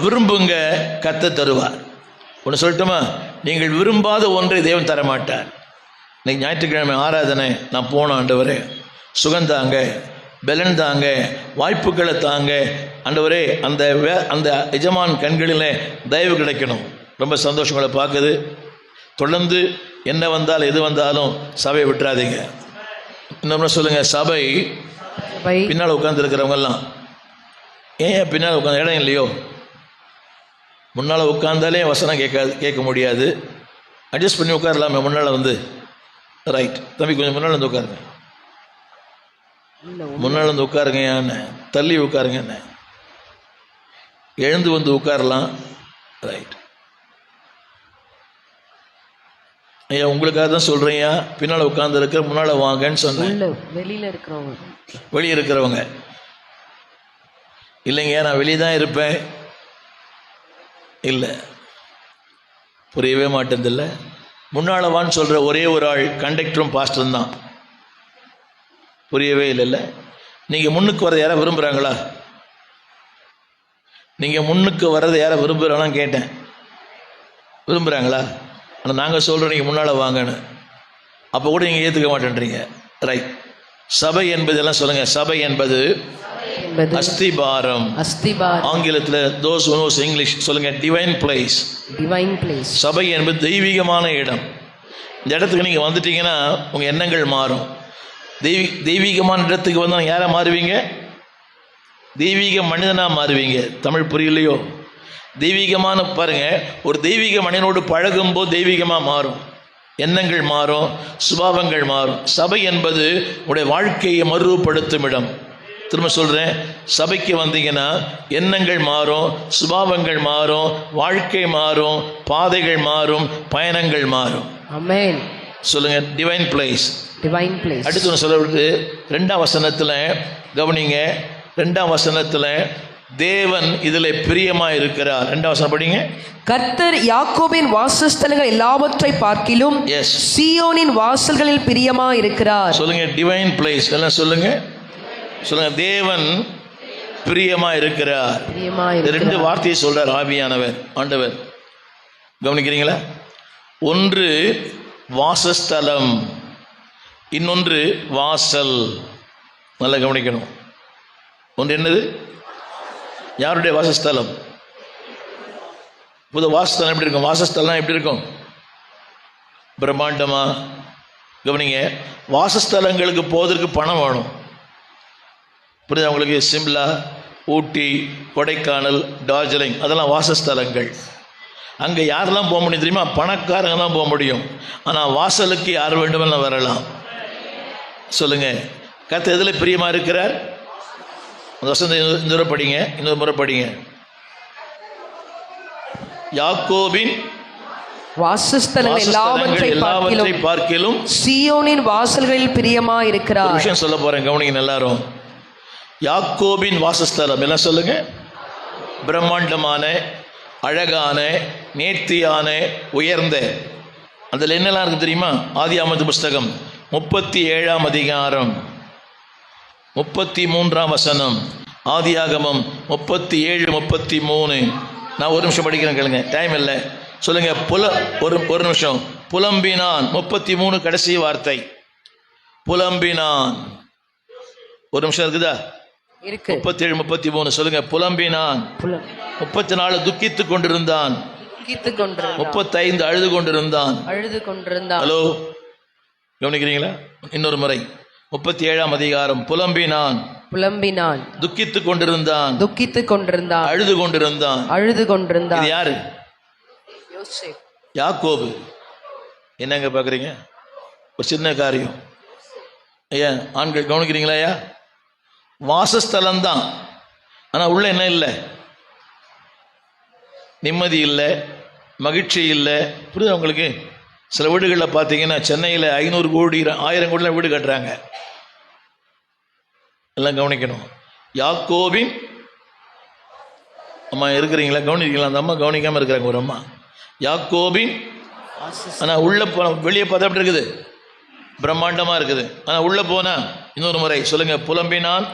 A: விரும்புங்க, கத்த தருவார். ஒன்று சொல்லட்டுமா? நீங்கள் விரும்பாத ஒன்றை தேவன் தரமாட்டார். இன்னைக்கு ஞாயிற்றுக்கிழமை ஆராதனை, நான் போன ஆண்டவரே சுகந்தாங்க, பலன் தாங்க, வாய்ப்புகளை தாங்க ஆண்டவரே. அந்த எஜமான் கண்களில் தயவு கிடைக்கணும். ரொம்ப சந்தோஷங்களை பார்க்குது. தொடர்ந்து என்ன வந்தாலும் எது வந்தாலும் சபையை விட்டுறாதீங்க. இன்னொன்று சொல்லுங்கள், சபை பின்னால் உட்காந்துருக்கிறவங்கெல்லாம் ஏன் பின்னால் உட்காந்து இடம் இல்லையோ? முன்னால் உட்காந்தாலே வசனம் கேட்க முடியாது. அட்ஜஸ்ட் பண்ணி உட்காரலாமே. முன்னால் வந்து ரைட் தம்பி கொஞ்சம் முன்னால் வந்து உட்காருங்க, முன்னால் வந்து உட்காருங்க, என்ன தள்ளி உட்காருங்க, என்ன எழுந்து வந்து உட்காரலாம். ரைட் ஐயா, உங்களுக்காக தான் சொல்கிறேன். பின்னால் உட்காந்துருக்க முன்னால் வாங்கன்னு சொன்னேன். வெளியே இருக்கிறவங்க இல்லைங்க, நான் வெளியே தான் இருப்பேன். இல்லை, புரியவே மாட்டேதில்லை. முன்னால் வான்னு சொல்கிற ஒரே ஒரு ஆள் கண்டக்டரும் பாஸ்டரும் தான். புரியவே இல்லைல்ல. நீங்கள் முன்னுக்கு வரதை யாரை விரும்புகிறாங்களா? நீங்கள் முன்னுக்கு வர்றதை யாரை விரும்புகிறாங்கன்னு கேட்டேன். விரும்புகிறாங்களா? ஆனால் நாங்கள் சொல்கிறோம் நீங்கள் முன்னால் வாங்கன்னு. அப்போ கூட நீங்கள் ஏற்றுக்க மாட்டேன்றீங்க. ரைட். சபை என்பது எல்லாம் சொல்லுங்கள். சபை என்பது அஸ்திபாரம். ஆங்கிலத்தில் those who knows English சொல்லுங்கள், டிவைன் பிளேஸ். சபை என்பது தெய்வீகமான இடம். இந்த இடத்துக்கு நீங்கள் வந்துட்டீங்கன்னா உங்கள் எண்ணங்கள் மாறும். தெய்வீகமான இடத்துக்கு வந்து யாரை மாறுவீங்க? தெய்வீக மனிதனாக மாறுவீங்க. தமிழ் புரியலையோ? தெய்வீகமான பாருங்க, ஒரு தெய்வீக மனிதனோடு பழகும்போது தெய்வீகமாக மாறும், எண்ணங்கள் மாறும், சுபாவங்கள் மாறும். சபை என்பது உடைய வாழ்க்கையை மறுபடுத்தும் இடம். திரும்ப சொல்கிறேன், சபைக்கு வந்தீங்கன்னா எண்ணங்கள் மாறும், சுபாவங்கள் மாறும், வாழ்க்கை மாறும், பாதைகள் மாறும், பயணங்கள் மாறும்.
B: ஆமென்.
A: சொல்லுங்க, டிவைன் பிளேஸ்.
B: Divine place. அடுத்து
A: ஒன்று சொல்றது 2ஆம் வசனத்தில் கவனிங்க. 2ஆம் வசனத்தில் தேவன் இதில் பிரியமா இருக்கிறார். 2ஆம் வசனம் படிங்க.
C: கர்த்தர் யாக்கோபின் வாசஸ்தலங்கள் எல்லாவற்றை பார்க்கிலும் சீயோனின் வாசல்களில் பிரியமா இருக்கிறார்.
A: சொல்லுங்க, டிவைன் பிளேஸ். எல்லாம் சொல்லுங்க, சொல்லுங்க, தேவன் பிரியமா இருக்கிறார். 2 வார்த்தையை சொல்றார் ஆவியானவர், ஆண்டவர். கவனிக்கிறீங்களா? ஒன்று வாசஸ்தலம், இன்னொன்று வாசல். நல்லா கவனிக்கணும். ஒன்று என்னது? யாருடைய வாசஸ்தலம்? புது வாசஸ்தலம் எப்படி இருக்கும்? வாசஸ்தலம் எப்படி இருக்கும்? பிரம்மாண்டமா. கவனிங்க, வாசஸ்தலங்களுக்கு போவதற்கு பணம் வேணும். புரியுது அவங்களுக்கு? சிம்லா, ஊட்டி, கொடைக்கானல், டார்ஜிலிங் அதெல்லாம் வாசஸ்தலங்கள். அங்கே யாரெல்லாம் போக முடியும் தெரியுமா? பணக்காரங்க தான் போக முடியும். ஆனால் வாசலுக்கு யார் வேண்டுமெல்லாம் வரலாம். சொல்லுங்க, கர்த்தர் எதில் பிரியமா இருக்கிறார்? அந்த வசனத்தை இன்னொரு படிங்க, இன்னொரு முறை படிங்க. யாக்கோபின்
C: வாசஸ்தலங்கள் எல்லாவற்றை பார்க்கிலும் சீயோனின் வாசல்களில் பிரியமா இருக்கிறார்.
A: ஒரு விஷயம் சொல்ல போறேன், கவனிங்க எல்லாரும். யாக்கோபின் வாசஸ்தலம் எல்லாம் சொல்லுங்க. பிரம்மாண்டமான, அழகான, நேர்த்தியான, உயர்ந்த. அதில் என்னெல்லாம் இருக்கு தெரியுமா? ஆதியாகம புஸ்தகம் 37ஆம் அதிகாரம் 33ஆம் வசனம். ஆதியாகமம் 37, 33. நான் ஒரு நிமிஷம் படிக்கிறேன், கேளுங்க, டைம் இல்லை. சொல்லுங்க, ஒரு நிமிஷம். புலம்பினான். 33 கடைசி வார்த்தை. புலம்பினான். ஒரு நிமிஷம் இருக்குதா? 37, 33 சொல்லுங்க. புலம்பினான். 34 துக்கித்துக் கொண்டிருந்தான். 35 அழுது கொண்டிருந்தான். ஹலோ, கவனிக்கிறீங்களா? இன்னொரு முறை. 37ஆம் அதிகாரம். புலம்பினான். துக்கித்துக் கொண்டிருந்தான். அழுது கொண்டிருந்தான். இது யாரு? யாக்கோபு. என்னங்க பாக்குறீங்க? ஒரு சின்ன காரியம். ஐயா ஆண்கள் கவனிக்கிறீங்களா? ஐயா, வாசஸ்தலம் தான், ஆனா உள்ள என்ன இல்லை? நிம்மதி இல்லை, மகிழ்ச்சி இல்லை. புரியுது உங்களுக்கு? சில வீடுகளில் பார்த்தீங்கன்னா சென்னையில் 500 கோடி 1000 கோடியில் வீடு கட்டுறாங்க. எல்லாம் கவனிக்கணும். யாக்கோபின் அம்மா இருக்கிறீங்களா? கவனிக்கலாம். அந்த அம்மா கவனிக்காமல் இருக்கிறாங்க. ஒரு அம்மா யாக்கோபின், ஆனால் உள்ளே போன வெளியே பார்த்தா எப்படி இருக்குது? பிரம்மாண்டமாக இருக்குது. ஆனால் உள்ளே போனா இன்னொரு முறை சொல்லுங்க, புலம்பினான்,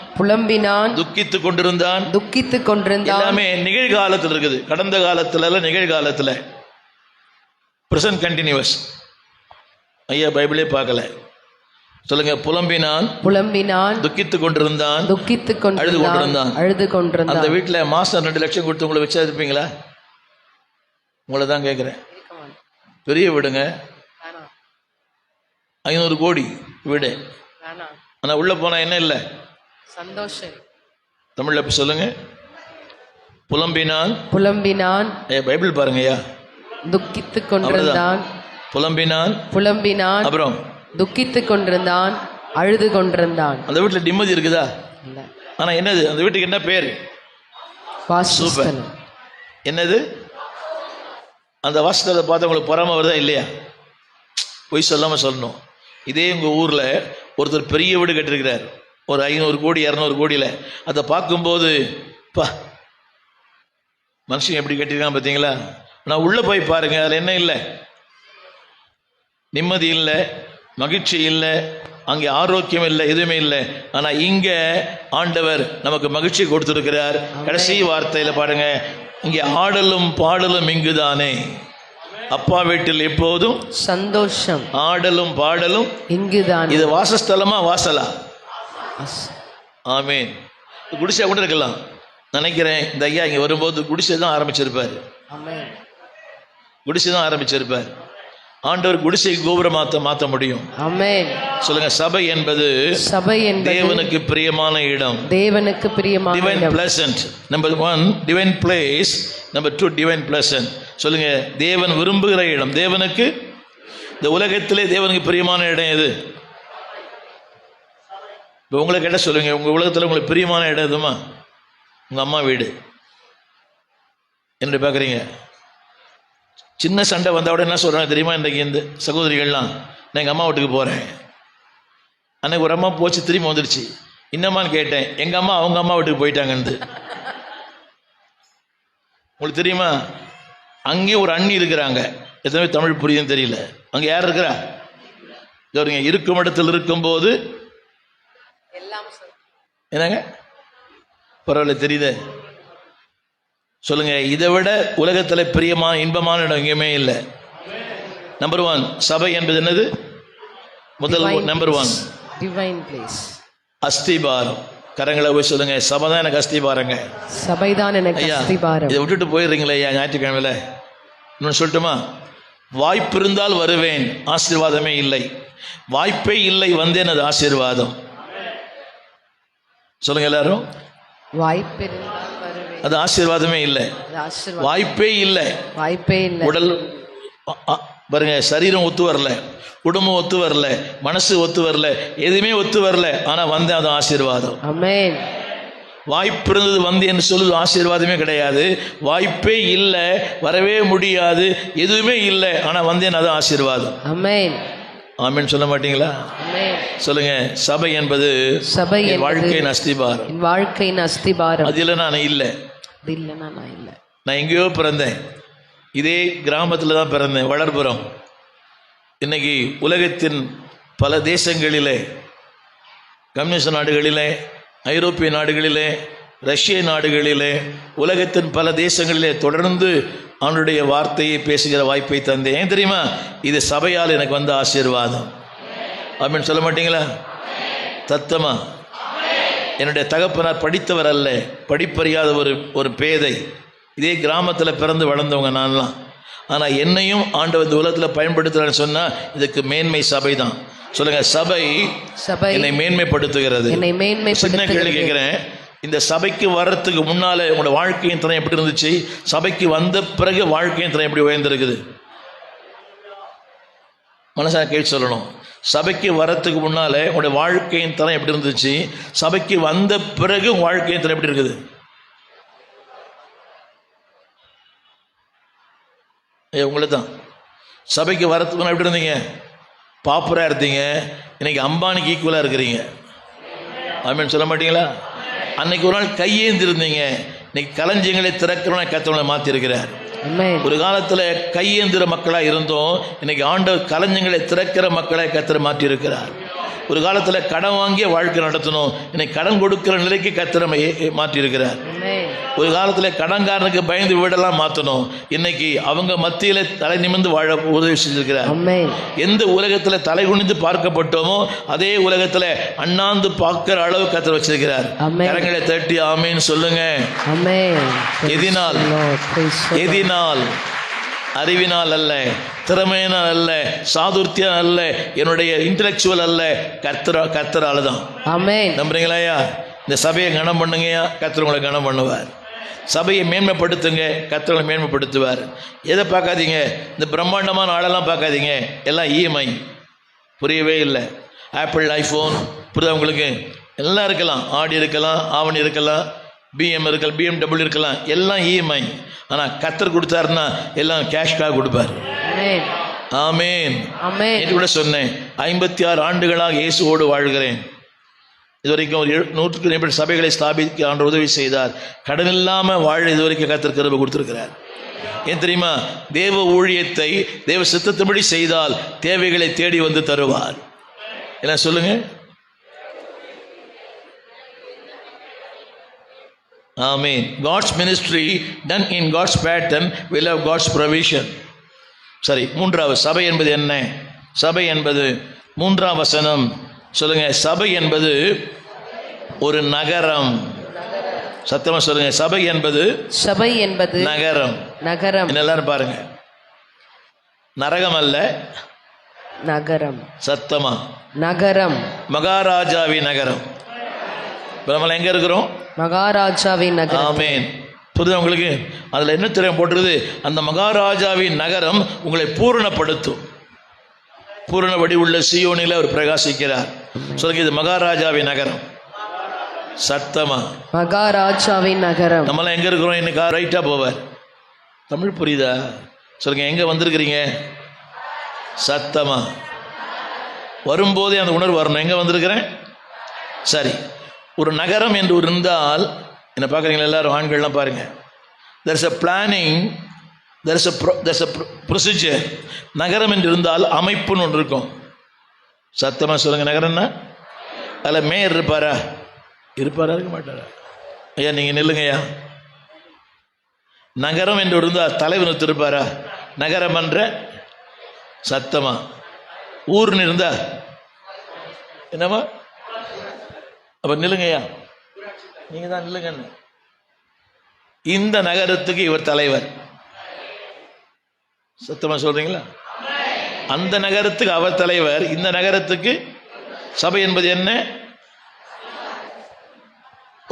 A: துக்கித்து கொண்டிருந்தான். எல்லாமே நிகழ்காலத்தில் இருக்குது. கடந்த காலத்துல இல்ல, நிகழ்காலத்தில். Present continuous. ஐயா பைபிளே பார்க்கல. சொல்லுங்க, புலம்பினான், துக்கித்து கொண்டிருந்தான், அழுது கொண்டிருந்தான். அந்த வீட்டில் மாசம் 2 லட்சம் கொடுத்து உங்களை வச்சா இருப்பீங்களா? உங்களை தான் கேட்குறேன். பெரிய வீடுங்க, 500 கோடி வீடு. ஆனா உள்ள போனா என்ன இல்லை?
B: சந்தோஷம்.
A: தமிழ்ல இப்ப சொல்லுங்க, புலம்பினான். பைபிள் பாருங்க ஐயா.
B: துக்கித்து கொண்டிருந்தான்,
A: புலம்பினான், அப்புறம்
B: துக்கித்து கொண்டிருந்தான், அழுது கொண்டிருந்தான்.
A: அந்த வீட்டுல நிம்மதி இருக்குதா? ஆனா என்னது அந்த வீட்டுக்கு என்ன பேரு?
B: வாசஸ்தலம்.
A: என்னது? அந்த வாசஸ்தலத்தை பார்த்து உங்களுக்கு பொறாம வருதா இல்லையா? பொய் சொல்லாம சொல்லணும். இதே உங்க ஊர்ல ஒருத்தர் பெரிய வீடு கட்டிருக்கிறார், ஒரு 500 கோடி 200 கோடியில். அதை பார்க்கும்போது பா, மனுஷன் எப்படி கட்டிருக்கான் பார்த்தீங்களா? நான் உள்ள போய் பாருங்க, அதில் என்ன இல்லை? நிம்மதி இல்லை, மகிழ்ச்சி இல்லை, அங்கே ஆரோக்கியம் இல்லை, எதுவுமே இல்லை. ஆனால் இங்கே ஆண்டவர் நமக்கு மகிழ்ச்சி கொடுத்திருக்கிறார். கடைசி வார்த்தையில் பாருங்க, இங்கே ஆடலும் பாடலும் இங்குதானே. அப்பா வீட்டில் எப்போதும்
B: சந்தோஷம்,
A: ஆடலும் பாடலும்
B: இங்குதான்.
A: இது வாசஸ்தலமா வாசலா? ஆமீன். குடிசை கூட இருக்கலாம் நினைக்கிறேன். இந்த ஐயா இங்க வரும்போது குடிசை தான் ஆரம்பிச்சிருப்பார். குடிசை தான் ஆரம்பிச்சிருப்பார். ஆண்டவர் குடிசை கோபுரம் மாற்ற முடியும்.
B: ஆமென். சொல்லுங்க,
A: சபை என்பது தேவனுக்கு பிரியமான இடம். Divine pleasant. Number 1 divine place, number 2 divine pleasant. சொல்லுங்க, தேவன் விரும்புகிற இடம். தேவனுக்கு, இந்த உலகத்திலே தேவனுக்கு பிரியமான இடம் எது? இப்போ உங்களை கேட்ட சொல்லுங்க, உங்க உலகத்தில் உங்களுக்கு பிரியமான இடம் எதுமா? உங்க அம்மா வீடு. என்று பார்க்குறீங்க. சின்ன சண்டை வந்தோட என்ன சொல்கிறாங்க தெரியுமா? இன்றைக்கு இந்த சகோதரிகள்லாம், நான் எங்கள் அம்மா வீட்டுக்கு போகிறேன், அன்னைக்கு ஒரு அம்மா போச்சு, திரும்பி வந்துடுச்சு. இன்னமான்னு கேட்டேன், எங்கள் அம்மா அவங்க அம்மா வீட்டுக்கு போயிட்டாங்கன்னு. உங்களுக்கு தெரியுமா? அங்கேயும் ஒரு அண்ணி இருக்கிறாங்க. எத்தனை தமிழ் புரியுதுன்னு தெரியல. அங்கே யார் இருக்கிறா? இருக்கும் இடத்தில் இருக்கும்போது என்னங்க பரவாயில்ல, தெரியுது. சொல்லுங்க, இதை விட உலகத்தில் பிரியமான இன்பமான இடம் எங்கேயுமே இல்லை. நம்பர் 1 சபை என்பது என்னது? முதல் நம்பர் 1
B: டிவைன் பிளேஸ்,
A: அஸ்திபாரம். கரங்களை போய் சொல்லுங்க, சபை தான் எனக்கு அஸ்திபாரங்க.
B: சபைதான் எனக்கு அஸ்திபாரம்.
A: இதை விட்டுட்டு போயிடுறீங்களே ஐயா ஞாயிற்றுக்கிழமையில. இன்னொன்று சொல்லட்டுமா? வாய்ப்பு இருந்தால் வருவேன், ஆசீர்வாதமே இல்லை. வாய்ப்பே இல்லை, வந்தேன், அது ஆசீர்வாதம். சொல்லுங்க எல்லாரும்.
B: வாய்ப்பு இருந்தால் வருவேன்,
A: அது ஆசீர்வாதமே இல்லை. வாய்ப்பே இல்லை. உடல் பாருங்க, சரீரம் ஒத்து வரல, குடும்பம் ஒத்து வரல, மனசு ஒத்து வரல, எதுவுமே ஒத்து வரல. ஆனா வந்தேன், அது ஆசீர்வாதம். ஆமென். வாய்ப்பு இருந்தது வந்தேன்னு சொல்லுது ஆசீர்வாதமே கிடையாது. வாய்ப்பே இல்லை, வரவே முடியாது, எதுவுமே இல்லை, ஆனா வந்தேன், அது ஆசீர்வாதம். ஆமென். ஆமென் சொல்ல மாட்டீங்களா? சொல்லுங்க, சபை என்பது வாழ்க்கையின் அஸ்திபாரம். அது இல்லை, நான் இல்லை. நான் எங்கேயோ பிறந்தேன், இதே கிராமத்தில் தான் பிறந்தேன், வளர்புறம். இன்னைக்கு உலகத்தின் பல தேசங்களிலே, கம்யூனிஸ்ட் நாடுகளிலே, ஐரோப்பிய நாடுகளிலே, ரஷ்ய நாடுகளிலே, உலகத்தின் பல தேசங்களிலே தொடர்ந்து அவனுடைய வார்த்தையை பேசுகிற வாய்ப்பை தந்தேன். ஏன் தெரியுமா? இது சபையால் எனக்கு வந்த ஆசீர்வாதம். அப்படின்னு சொல்ல மாட்டீங்களா? தத்தமா. என்னுடைய தகப்பனார் படித்தவர் அல்ல, படிப்பறியாத ஒரு பேதை. இதே கிராமத்தில் பிறந்து வளர்ந்தவங்க நான்லாம். ஆனால் என்னையும் ஆண்டவர் இந்த உலகத்தில் பயன்படுத்துகிறான்னு சொன்னால் இதுக்கு மேன்மை சபை தான். சொல்லுங்க, சபை என்னை மேன்மைப்படுத்துகிறது. சின்ன கேள்வி கேட்குறேன், இந்த சபைக்கு வர்றதுக்கு முன்னால உங்களோட வாழ்க்கையின் தரம் எப்படி இருந்துச்சு? சபைக்கு வந்த பிறகு வாழ்க்கையின் தரம் எப்படி உயர்ந்திருக்குது? மனசா கேள்வி சொல்லணும். சபைக்கு வர்றதுக்கு முன்னால உங்களுடைய வாழ்க்கையின் தரம் எப்படி இருந்துச்சு? சபைக்கு வந்த பிறகு வாழ்க்கையின் தரம் எப்படி இருக்குது? உங்களை தான் சபைக்கு வரத்துக்கு முன்னாடி எப்படி இருந்தீங்க? பாப்புராக இருந்தீங்க. இன்னைக்கு அம்பானிக்கு ஈக்குவலாக இருக்கிறீங்க. ஆமென் சொல்ல மாட்டீங்களா? அன்னைக்கு ஒரு நாள் கையேந்தி இருந்தீங்க, இன்னைக்கு களஞ்சியங்களை திறக்கிறவனை கர்த்தர் மாற்றி இருக்கிறார். ஒரு காலத்தில் கையேந்திர மக்களாக இருந்தோம், இன்னைக்கு ஆண்டவர் களஞ்சியங்களை திறக்கிற மக்களை கர்த்தர் மாற்றி இருக்கிறார். ஒரு காலத்தில் கடன் வாங்கிய வாழ்க்கை நடத்தணும், இன்னைக்கு கடன் கொடுக்கிற நிலைக்கு கர்த்தர் மாற்றி இருக்கிறார். ஒரு காலத்தில் கடன்காரனுக்கு பயந்து வீடெல்லாம் மாற்றணும், இன்னைக்கு அவங்க மத்தியில் தலை நிமிர்ந்து வாழ உதவி செஞ்சிருக்கிறார். எந்த உலகத்தில் தலை குனிந்து பார்க்கப்பட்டோமோ அதே உலகத்தில் அண்ணாந்து பார்க்கிற அளவு கர்த்தர் வச்சிருக்கிறார். கரங்களை தட்டி ஆமேன்னு சொல்லுங்க. எதினால் அறிவினால் அல்ல, திறமையினால் அல்ல, சாதுர்த்தியம் அல்ல, என்னுடைய இன்டலெக்சுவல் அல்ல, கர்த்தரால தான். நம்புறீங்களாயா? இந்த சபையை கனம் பண்ணுங்கயா, கர்த்தர் உங்களை கனம் பண்ணுவார். சபையை மேன்மைப்படுத்துங்க, கர்த்தரை மேன்மைப்படுத்துவார். எதை பார்க்காதீங்க, இந்த பிரம்மாண்டமான ஆளெல்லாம் பார்க்காதீங்க, எல்லாம் இஎம்ஐ. புரியவே இல்லை. ஆப்பிள், ஐஃபோன் புரியுதா உங்களுக்கு? எல்லாம் இருக்கலாம், ஆடி இருக்கலாம், ஆவணி இருக்கலாம், BMW இருக்கலாம், எல்லாம் இஎம்ஐ. ஆனால் கர்த்தர் கொடுத்தாருன்னா எல்லாம் கேஷ்காக கொடுப்பார். ஆமேன். இது கூட சொன்னேன், 56 ஆண்டுகளாக இயேசுவோடு வாழ்கிறேன். இதுவரைக்கும் ஒரு 100க்கும் மேற்பட்ட சபைகளை ஸ்தாபிக்க ஆண்டு உதவி செய்தார். கடன் இல்லாமல் வாழ இதுவரைக்கும் கர்த்தர் கிருபை கொடுத்திருக்கிறார். ஏன் தெரியுமா? தேவ ஊழியத்தை தேவ சித்தத்தின்படி செய்தால் தேவைகளை தேடி வந்து தருவார். என்ன சொல்லுங்க? Amen. God's ministry done in God's pattern will have God's provision. சரி, மூன்றாவது சபை என்பது என்ன? சபை என்பது 3ஆம் வசனம் சொல்லுங்க. சபை என்பது ஒரு நகரம். சத்தமா சொல்லுங்க. சபை என்பது நகரம். எல்லாரும் பாருங்க. நரகம் அல்ல,
B: நகரம்.
A: சத்தமா
B: நகரம்.
A: மகாராஜாவின் நகரம். நம்ம எங்க இருக்கிறோம்?
B: மகாராஜாவின் நகரம்.
A: ஆமென். புரியுதா உங்களுக்கு? அதுல என்ன தெரியும் போட்டுருது? அந்த மகாராஜாவின் நகரம் உங்களை பூரணப்படுத்தும். பூரண வடிவுள்ள சீயோனில் அவர் பிரகாசிக்கிறார். சொல்லுங்க, இது மகாராஜாவின் நகரம். சத்தமா
B: மகாராஜாவின் நகரம்.
A: நம்மளாம் எங்க இருக்கிறோம்? இன்னைக்கு ரைட்டா போவார். தமிழ் புரியுதா? சொல்லுங்க, எங்க வந்திருக்கிறீங்க? சத்தமா வரும்போதே அந்த உணர்வு வரணும். எங்க வந்திருக்கிறேன்? சரி, ஒரு நகரம் என்று இருந்தால் என்ன பார்க்குறீங்களா? எல்லாரும் ஆண்கள்லாம் பாருங்க. there is a planning, there is a procedure. நகரம் என்று இருந்தால் அமைப்புன்னு ஒன்று இருக்கும். சத்தமாக சொல்லுங்க. நகரம்னா அதில் மேயர் இருப்பாரா? இருக்க மாட்டாரா? ஐயா நீங்கள் நில்லுங்கய்யா. நகரம் என்று இருந்தால் தலைவர் இருப்பாரா? நகரம் என்ற சத்தமா. ஊர்னு இருந்தா என்னமா? அப்ப நில்லுங்கய்யா, நீங்க தான் நில்லுங்க. இந்த நகரத்துக்கு இவர் தலைவர். சத்தமா சொல்றீங்களா? அந்த நகரத்துக்கு அவர் தலைவர், இந்த நகரத்துக்கு சபை என்பது என்ன?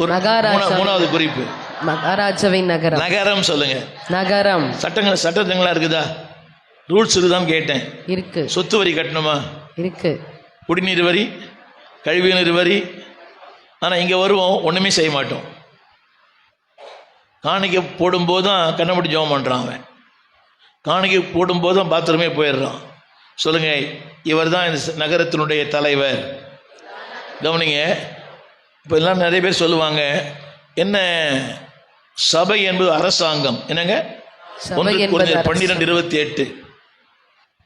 A: ஒரு மூணாவது குறிப்பு,
B: மகாராஜாவின் நகரம்.
A: நகரம் சொல்லுங்க.
B: நகரம்.
A: சட்டங்களா இருக்குதா? ரூல்ஸ் இருக்குதான் கேட்டேன்.
B: இருக்கு.
A: சொத்து வரி கட்டணுமா?
B: இருக்கு.
A: குடிநீர் வரி, கழிவுநீர் வரி. ஆனால் இங்கே வருவோம், ஒன்றுமே செய்ய மாட்டோம். காணிக்கை போடும்போது தான் கண்ணப்படி ஜெபம் பண்ணுறான் அவன். காணிக்கை போடும்போது தான் பாத்ரூமே போயிடுறான். சொல்லுங்க, இவர் தான் இந்த நகரத்தினுடைய தலைவர். கவனிங்க. இப்போ எல்லாம் நிறைய பேர் சொல்லுவாங்க, என்ன சபை என்பது அரசாங்கம். என்னங்க? 1 கொரிந்தியர் 12:28.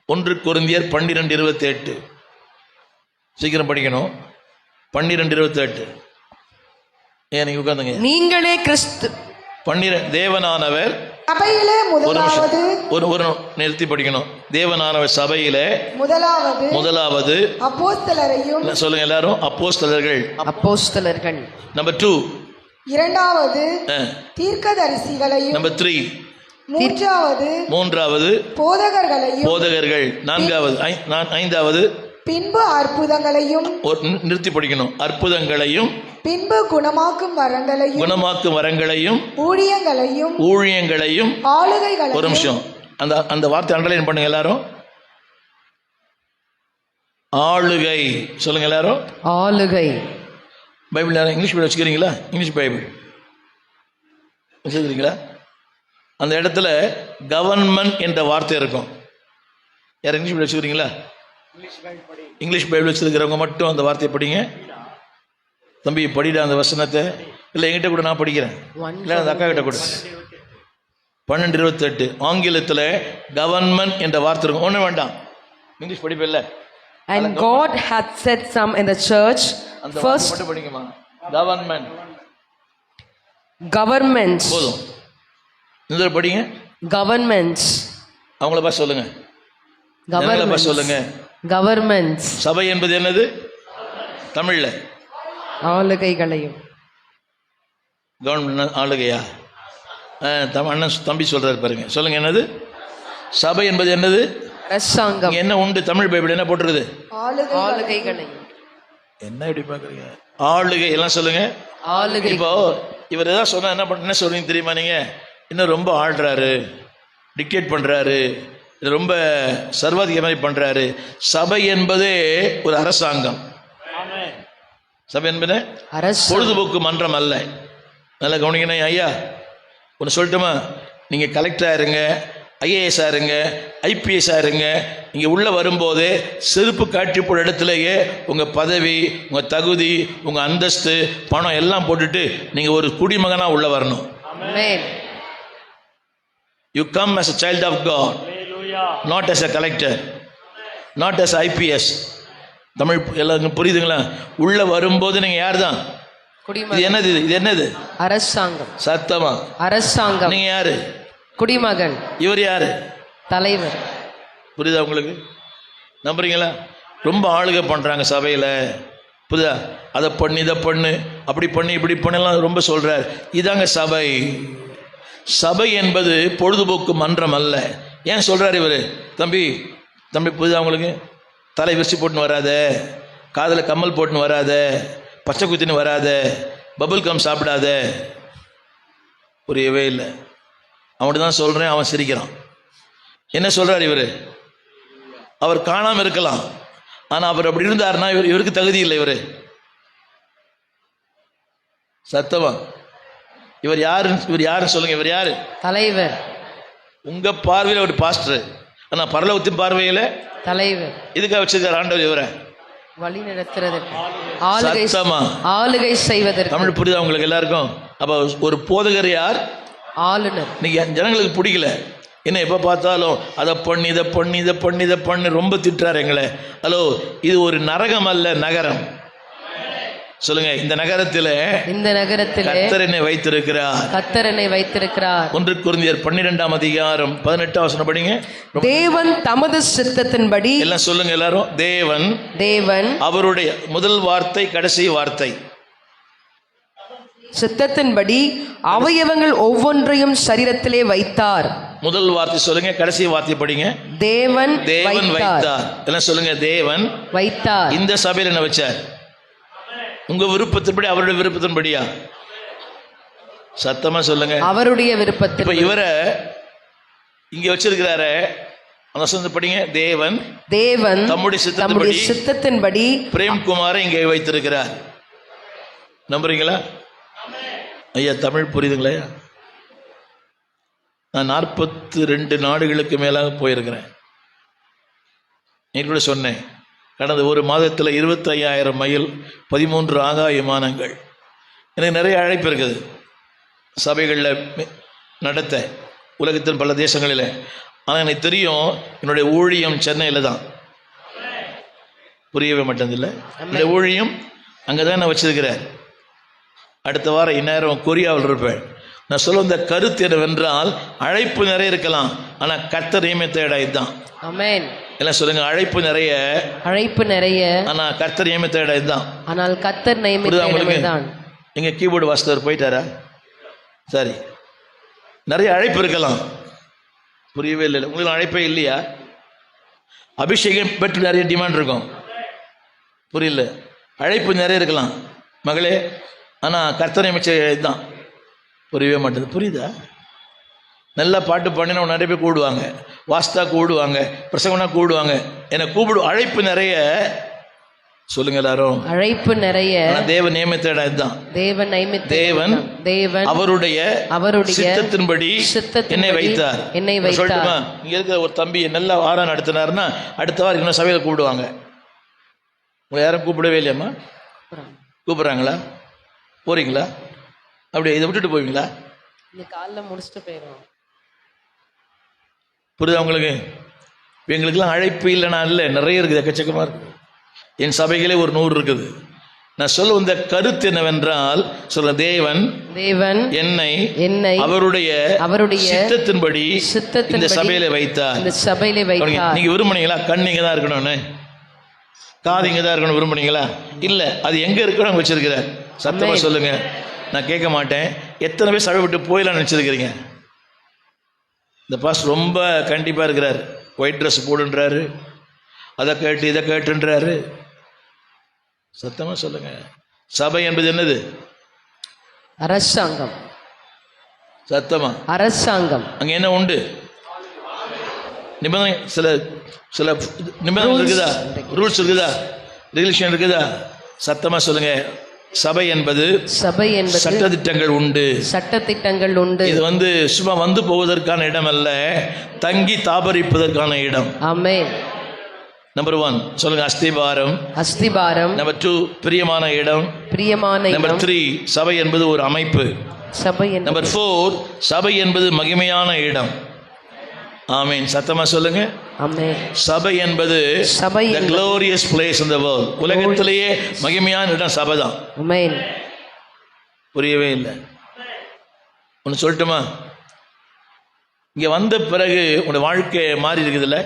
A: 1 கொரிந்தியர் 12:28. சீக்கிரம் படிக்கணும். 12:28. ஏன் நீங்க உட்காந்துங்க.
C: நீங்களே கிறிஸ்து
A: தேவனானவர்
D: சபையிலே முதலாவது.
A: ஒரு நிறுத்தி படிக்கணும். தேவனானவர் சபையிலே முதலாவது
D: அப்போஸ்தலரையும்.
A: சொல்லுங்க எல்லாரும். அப்போஸ்தலர்கள். நம்பர் 2.
D: இரண்டாவது தீர்க்கதரிசிகளையும்.
A: நம்பர் 3. மூன்றாவது போதகர்கள். ஐந்தாவது
D: பின்பு அற்புதங்களையும்.
A: நிறுத்தி படிக்கணும். அற்புதங்களையும்,
D: பின்பு குணமாக்கும்
A: வரங்களையும், ஊழியங்களையும், ஆளுகைகளையும். ஒரு நிமிஷம், அந்த வார்த்தை அண்டர்லைன் பண்ணுங்க எல்லாரும். ஆளுகை சொல்லுங்க எல்லாரும்.
B: ஆளுகை.
A: பைபிள் இங்கிலீஷ் பைபிள் வச்சுக்கிறீங்களா? இங்கிலீஷ் பைபிள் வச்சுக்கிறீங்களா? அந்த இடத்துல கவர்மெண்ட் என்ற வார்த்தை இருக்கும். யார் இங்கிலீஷ் பைபிள் வச்சுக்கிறீங்களா? இங்கிலீஷ் பைபிள் வச்சுருக்கிறவங்க மட்டும் அந்த வார்த்தையை படிங்க. தம்பி படிடா அந்த வசனத்தை. இல்லை என்கிட்ட கூட நான் படிக்கிறேன், இல்லை அந்த அக்கா கிட்ட கூட. 12:28 ஆங்கிலத்தில் கவர்மெண்ட் என்ற வார்த்தை இருக்கும். ஒன்றும் வேண்டாம், இங்கிலீஷ் படிப்பு இல்லை.
C: And God hath set some in the church
A: அந்த
C: first
A: மட்டும் படிக்குமா? Government
C: governments.
A: போதும். இந்த படிங்க.
C: Governments.
A: அவங்கள பார்த்து சொல்லுங்க.
C: Governments.
A: சொல்லுங்க.
B: Governments.
A: சபை என்பது என்னது தமிழ்ல?
C: ஆளுகைகளையும்.
A: கவர்மெண்ட் ஆளுகையா? அண்ணன் தம்பி சொல்றாரு பாருங்க, சொல்லுங்க. என்னது சபை என்பது? என்னது
C: அரசாங்கம்.
A: என்ன உண்டு தமிழ் பைபிள் என்ன போட்டுருது?
C: ஆளுகைகளையும்.
A: என்ன இப்படி பாக்குறீங்க? ஆளுகை எல்லாம் சொல்லுங்க.
C: ஆளுகை.
A: இப்போ இவர் ஏதாவது சொன்னா என்ன சொல்றீங்க தெரியுமா? நீங்க இன்னும் ரொம்ப ஆள்றாரு, டிக்டேட் பண்றாரு, ரொம்ப சர்வாதிகாரி பண்றாரு. சபை என்பதே ஒரு அரசாங்கம். சபை என்பது பொழுதுபோக்கு மன்றம் அல்ல. நல்லா கவனிக்கணும் ஐயா. ஒன்று சொல்லட்டுமா? நீங்கள் கலெக்டராக இருங்க, ஐஏஎஸ் இருங்க, ஐபிஎஸ் இருங்க, நீங்கள் உள்ளே வரும்போது செருப்பு காட்டி போட இடத்துலையே உங்கள் பதவி, உங்கள் தகுதி, உங்கள் அந்தஸ்து, பணம் எல்லாம் போட்டுட்டு நீங்கள் ஒரு குடிமகனாக உள்ளே வரணும். You come as a child of God, not as a collector, not as IPS. Tamil எல்லாருக்கும் புரியுதுங்களா? உள்ள வரும்போது நீங்க யார் தான்? இது என்னது? இது என்னது?
B: அரசாங்கம்.
A: சத்தமா
B: அரசாங்கம்.
A: நீங்க யாரு?
B: குடிமகன்.
A: இவர் யாரு?
B: தலைவர்.
A: புரியுதா உங்களுக்கு? நம்புறீங்களா? ரொம்ப ஆளுகை பண்றாங்க சபையில. புரியுதா? அதை பண்ணு, இதை பண்ணு, அப்படி பண்ணு, இப்படி பண்ணலாம் ரொம்ப சொல்றார். இதாங்க சபை. சபை என்பது பொழுதுபோக்கு மன்றம் அல்ல. ஏன் சொல்றாரு இவரு? தம்பி புரியுதா உங்களுக்கு? தலை விரிச்சு போட்டுன்னு வராத, காதில் கம்மல் போட்டுன்னு வராத, பச்சை குத்தின்னு வராத, பபுள் கம் சாப்பிடாத. புரியவே இல்லை. அவன்கிட்ட தான் சொல்கிறேன், அவன் சிரிக்கிறான். என்ன சொல்கிறார் இவர்? அவர் காணாமல் இருக்கலாம், ஆனால் அவர் அப்படி இருந்தாருன்னா இவருக்கு தகுதி இல்லை. இவர் சத்தமா இவர் யாருன்னு சொல்லுங்க. இவர் யாரு?
B: தலைவர்.
A: உங்க பார்வையில் ஒரு பாஸ்டர், ஆனால் பரலோகத்தின் பார்வையில் தலைவர். இதுக்காக வச்சிருக்கார் ஆண்டவர் இவரை
B: வழி நடத்துறதுக்கு,
A: ஆளுகை
B: செய்வதற்கு.
A: தமிழ் புரியுதா உங்களுக்கு எல்லாருக்கும்? அப்ப ஒரு போதகர் யார்?
B: ஆளுநர்.
A: இன்னைக்கு ஜனங்களுக்கு பிடிக்கல. என்ன எப்ப பார்த்தாலும் அதை பண்ணி, இதை பண்ணி, இதை பண்ணி, இதை பண்ணி ரொம்ப திட்டுறாரு எங்களை. ஹலோ, இது ஒரு நரகம் அல்ல, நகரம். சொல்லுங்க. இந்த நகரத்தில் கர்த்தர் என்னை வைத்திருக்கிறார். 1 கொரிந்தியர் 12ஆம் அதிகாரம் 18ஆம் வசனம் படிங்க.
C: தேவன் தமது சித்தத்தின்படி.
A: எல்லாம் சொல்லுங்க எல்லாரும். தேவன் அவருடைய முதல் வார்த்தை கடைசி வார்த்தை.
C: சித்தத்தின்படி அவயவங்கள் ஒவ்வொன்றையும் சரீரத்திலே வைத்தார்.
A: முதல் வார்த்தை சொல்லுங்க, கடைசி வார்த்தை படிங்க.
C: தேவன்
A: வைத்தார். எல்லாம் சொல்லுங்க. தேவன்
B: வைத்தார்.
A: இந்த சபையில் என்ன வச்சார்? உங்க விருப்பத்தின்படி, அவருடைய விருப்பத்தின்படியா? சத்தமா சொல்லுங்க.
B: அவருடைய விருப்பத்தில்.
A: இப்ப இவரை இங்க வச்சிருக்கிறாரு. அந்த வசனத்தை படிங்க. தேவன் தம்முடைய
C: சித்தத்தின்படி
A: பிரேம்குமாரை இங்கே வைத்திருக்கிறார். நம்புறீங்களா ஐயா? தமிழ் புரியுதுங்களா? நான் 42 நாடுகளுக்கு மேலாக போயிருக்கிறேன். நீ கூட சொன்னேன், கடந்த ஒரு மாதத்தில் 25,000 மைல், 13 ஆகாய விமானங்கள். எனக்கு நிறைய அழைப்பு இருக்குது சபைகளில் நடத்த, உலகத்தின் பல தேசங்களில். ஆனால் எனக்கு தெரியும் என்னுடைய ஊழியம் சென்னையில் தான். புரியவே மாட்டேதில்லை. என்னுடைய ஊழியம் அங்கே தான் நான் வச்சிருக்கிறேன். அடுத்த வாரம் இந்நேரம் கொரியாவில் இருப்பேன். நான் சொல்ல இந்த கருத்து என்னவென்றால், அழைப்பு நிறைய இருக்கலாம், ஆனால் கர்த்தர் நியமித்த இடம் இதுதான்.
B: ஆமென்.
A: எல்லாம் சொல்லுங்க. அழைப்பு நிறைய, ஆனா கர்த்தர் நியமித்த இடம் இதுதான்.
B: ஆனால் கர்த்தர் நியமித்த இடம் இதுதான்.
A: எங்க கீபோர்டு வாசித்தவர் போயிட்டாரா? சரி, நிறைய அழைப்பு இருக்கலாம். புரியவே இல்லை. உங்களுக்கு அழைப்பே இல்லையா? அபிஷேகம் பெற்று நிறைய டிமாண்ட் இருக்கும். புரியல. அழைப்பு நிறைய இருக்கலாம் மகளே, ஆனா கர்த்தர் நியமிச்ச இதுதான். புரியவே மாட்டேது. புரியுதா? நல்லா பாட்டு பண்ணினா நிறைய பேர் கூடுவாங்க, வாஸ்தா கூடுவாங்க, பிரசங்கம்னா கூடுவாங்க. என்னை கூப்பிடு. அழைப்பு நிறைய, சொல்லுங்க எல்லாரும்.
B: அழைப்பு நிறைய
A: ஆனா தேவன் நியமித்த இடம் இதுதான்.
B: தேவன் நியமித்த
A: தேவன்
B: தேவன்
A: அவருடைய சித்தத்தின்படி என்னை வைத்தார்.
B: என்னை வைத்தார்.
A: சொல்லட்டுமா, இங்க இருக்கிற ஒரு தம்பி நல்லா ஆரான் நடத்தினாருன்னா அடுத்த வாரம் இன்னும் சபையில கூப்பிடுவாங்க. உங்களை யாரும் கூப்பிடவே இல்லையாம்மா? கூப்பிடுறாங்களா? போறீங்களா? அப்படியே இதை விட்டுட்டு போவீங்களா?
B: இந்த காலைல முடிச்சுட்டு போயிடும்.
A: புரியுதா உங்களுக்கு? எங்களுக்கெல்லாம் அழைப்பு இல்லைனா இல்லை, நிறைய இருக்குது, எக்கச்சக்கமாக இருக்குது. என் சபைகளே ஒரு 100 இருக்குது. நான் சொல்ல வந்த கருத்து என்னவென்றால், சொல்ல தேவன் என்னை அவருடைய சித்தத்தின்படி இந்த சபையில வைத்தார். நீங்க விரும்புனீங்களா? கண் இங்க தான் இருக்கணும்னு, காது இங்க தான் இருக்கணும் விரும்புனீங்களா? இல்ல, அது எங்க இருக்கணும் வச்சிருக்கிறார். சத்தமா சொல்லுங்க, நான் கேட்க மாட்டேன். எத்தனை பேர் சபை விட்டு போயிடலாம்னு நினைச்சிருக்கிறீங்க? இந்த பாஸ்டர் ரொம்ப கண்டிப்பா இருக்கிறார். ஒயிட் ட்ரெஸ் போடுன்றாரு, அதை கேட்டு இதை கேட்டுன்றாரு. சத்தமா சொல்லுங்க, சபை என்பது என்னது?
B: அரசாங்கம்.
A: சத்தமா,
B: அரசாங்கம்.
A: அங்க என்ன உண்டு? நிபந்தனை, சில சில நிபந்தனை இருக்குதா? ரூல்ஸ் இருக்குதா? ரெகுலேஷன் இருக்குதா? சத்தமா சொல்லுங்க. சபை என்பது சட்டதிட்டங்கள் உண்டு. சட்டதிட்டங்கள் உண்டு. இது சும்மா வந்து போவதற்கான இடம் அல்ல, தங்கி தாபரிப்பதற்கான இடம். ஆமென். நம்பர் 1 சொல்லுங்க, அஸ்திபாரம். அஸ்திபாரம். நம்பர் 2 பிரியமான இடம். பிரியமான இடம். நம்பர் 3 சபை என்பது ஒரு அமைப்பு. சபை. நம்பர் 4 சபை என்பது மகிமையான இடம். ஆமென். சத்தமா சொல்லுங்க. ஆமென். சபை என்பது the glorious place in the world. உலகத்திலேயே மகிமையான இடம் சபை தான். ஆமென். புரியவே இல்லை. ஒன்று சொல்லட்டுமா? இங்க வந்த பிறகு உங்க வாழ்க்கை மாறி இருக்குதுல்ல?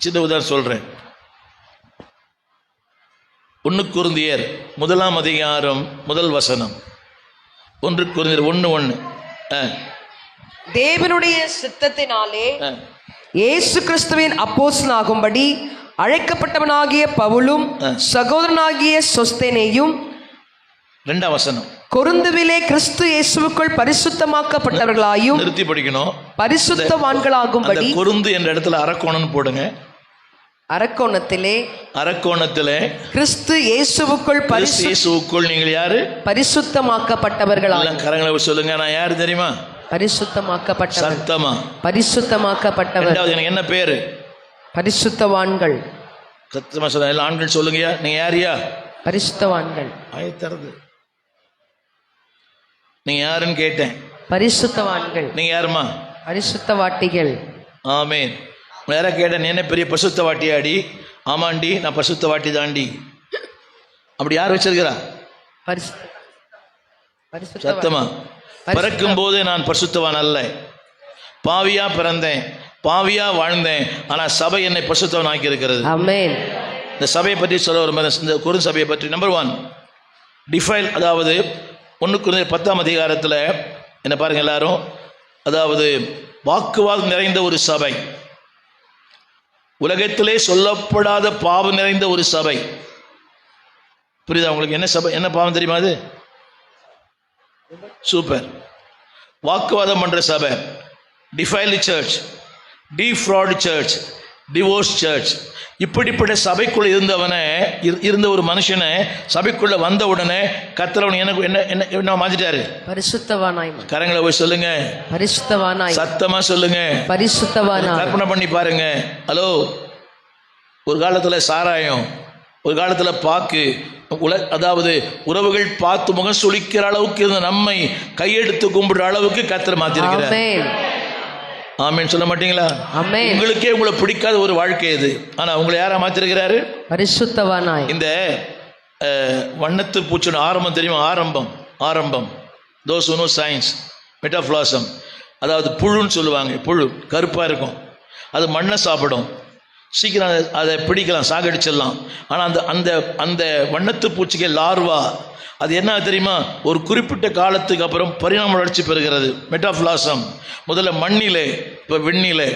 A: சின்ன உதாரணம் சொல்றேன். 1 கொரிந்தியர் 1ஆம் அதிகாரம் 1 வசனம். 1 கொரிந்தியர் 1:1.
C: தேவனுடைய சித்தத்தினாலே இயேசு கிறிஸ்துவின் அப்போஸ்தலனாகும்படி அழைக்கப்பட்டவனாகிய பவுலும் சகோதரனாகிய சொஸ்தேனேயும்.
A: 2ஆம் வசனம்.
C: கொரிந்துவிலே கிறிஸ்து இயேசுவுக்குள் பரிசுத்தமாக்கப்பட்டவர்களாயும்.
A: நிறுத்தி படிக்கணும்.
C: பரிசுத்தவான்களாகும்படி.
A: கொரிந்து என்ற இடத்துல அரக்கோணம் போடுங்க. அரக்கோணத்திலே கிறிஸ்து இயேசுவுக்குள் நீங்கள் யாரு?
C: பரிசுத்தமாக்கப்பட்டவர்களாயும்.
A: கரங்களை சொல்லுங்க, நான் யாரு தெரியுமா?
C: பரிசுத்தமாக்கப்பட்டவர்.
A: சத்தமா,
C: பரிசுத்தமாக்கப்பட்டவர்.
A: எனக்கு என்ன பேரு?
C: பரிசுத்தவான்கள்.
A: சத்தமா சொல்லுங்க, எல்லா ஆண்கள் சொல்லுங்க, நீங்க யாரியா?
C: பரிசுத்தவான்கள்.
A: ஆயத்தரது. நீங்க யாருன்னு கேட்டேன்.
C: பரிசுத்தவான்கள்.
A: நீங்க யாருமா?
C: பரிசுத்தவாட்டிகள்.
A: ஆமென். வேற கேட்டேன், நீ என்ன பெரிய பரிசுத்தவாட்டியாடி? ஆமாண்டி, நான் பரிசுத்தவாட்டி தாண்டி. அப்படி யார் வச்சிருக்கிறா? சத்தமா, பிறக்கும் போது நான் பரிசுத்தவான் அல்ல, பாவியா பிறந்தேன், பாவியா வாழ்ந்தேன். ஆனா சபை என்னை பரிசுத்தவன் ஆக்கி இருக்கிறது. ஆமென். இந்த சபையை பற்றி சொல்ல ஒரு இந்த கொரிந்து சபையை பற்றி. நம்பர் 1 டிஃபைல், அதாவது 1 கொரிந்தியர் 10ஆம் அதிகாரத்தில் என்ன பாருங்க எல்லாரும், அதாவது வாக்குவாதம் நிறைந்த ஒரு சபை, உலகத்திலே சொல்லப்படாத பாவம் நிறைந்த ஒரு சபை. புரியுதா உங்களுக்கு? என்ன சபை, என்ன பாவம் தெரியுமா? அது சூப்பர். வாக்குவாதம் பண்ற சபை, defiled church, defraud church, divorce church. இப்படிப்பட்ட சபைக்குள்ள இருந்த ஒரு மனுஷனை சபைக்குள்ள வந்த உடனே கர்த்தர் எனக்கு என்ன மாத்திட்டாரு? பரிசுத்தவானாய். கரங்களை போய் சொல்லுங்க, பரிசுத்தவானாய். சத்தமா சொல்லுங்க, பரிசுத்தவானாய். கற்பனை பண்ணி பாருங்க. ஹலோ, ஒரு காலத்துல சாராயம், ஒரு காலத்துல பாக்கு, அதாவது உறவுகள் பார்த்து முகம் சுளிக்கிற அளவுக்கு இருந்த நம்மை கையெடுத்து கும்பிடுற அளவுக்கு கர்த்தர் மாத்திருக்கிறார். ஆமென். சொல்ல மாட்டீங்களா? ஆமென். உங்களுக்கே உங்களை பிடிக்காத ஒரு வாழ்க்கை இது, ஆனா உங்களை யாரா மாத்திருக்கிறாரு? பரிசுத்தவானாய். இந்த வண்ணத்து பூச்சியோட ஆரம்பம் தெரியுமா? ஆரம்பம் those who know science, மெட்டாஃப்ளாசம், அதாவது புழுன்னு சொல்லுவாங்க. புழு கருப்பா இருக்கும், அது மண்ணை சாப்பிடும், சீக்கிரம் அதை பிடிக்கலாம், சாகடிச்சிடலாம். ஆனால் அந்த அந்த வண்ணத்து பூச்சிக்கு லார்வா, அது என்ன தெரியுமா? ஒரு குறிப்பிட்ட காலத்துக்கு அப்புறம் பரிணாம வளர்ச்சி பெறுகிறது. மெட்டாஃப்ளாசம் முதல்ல மண்ணிலே, இப்போ வெண்ணிலே.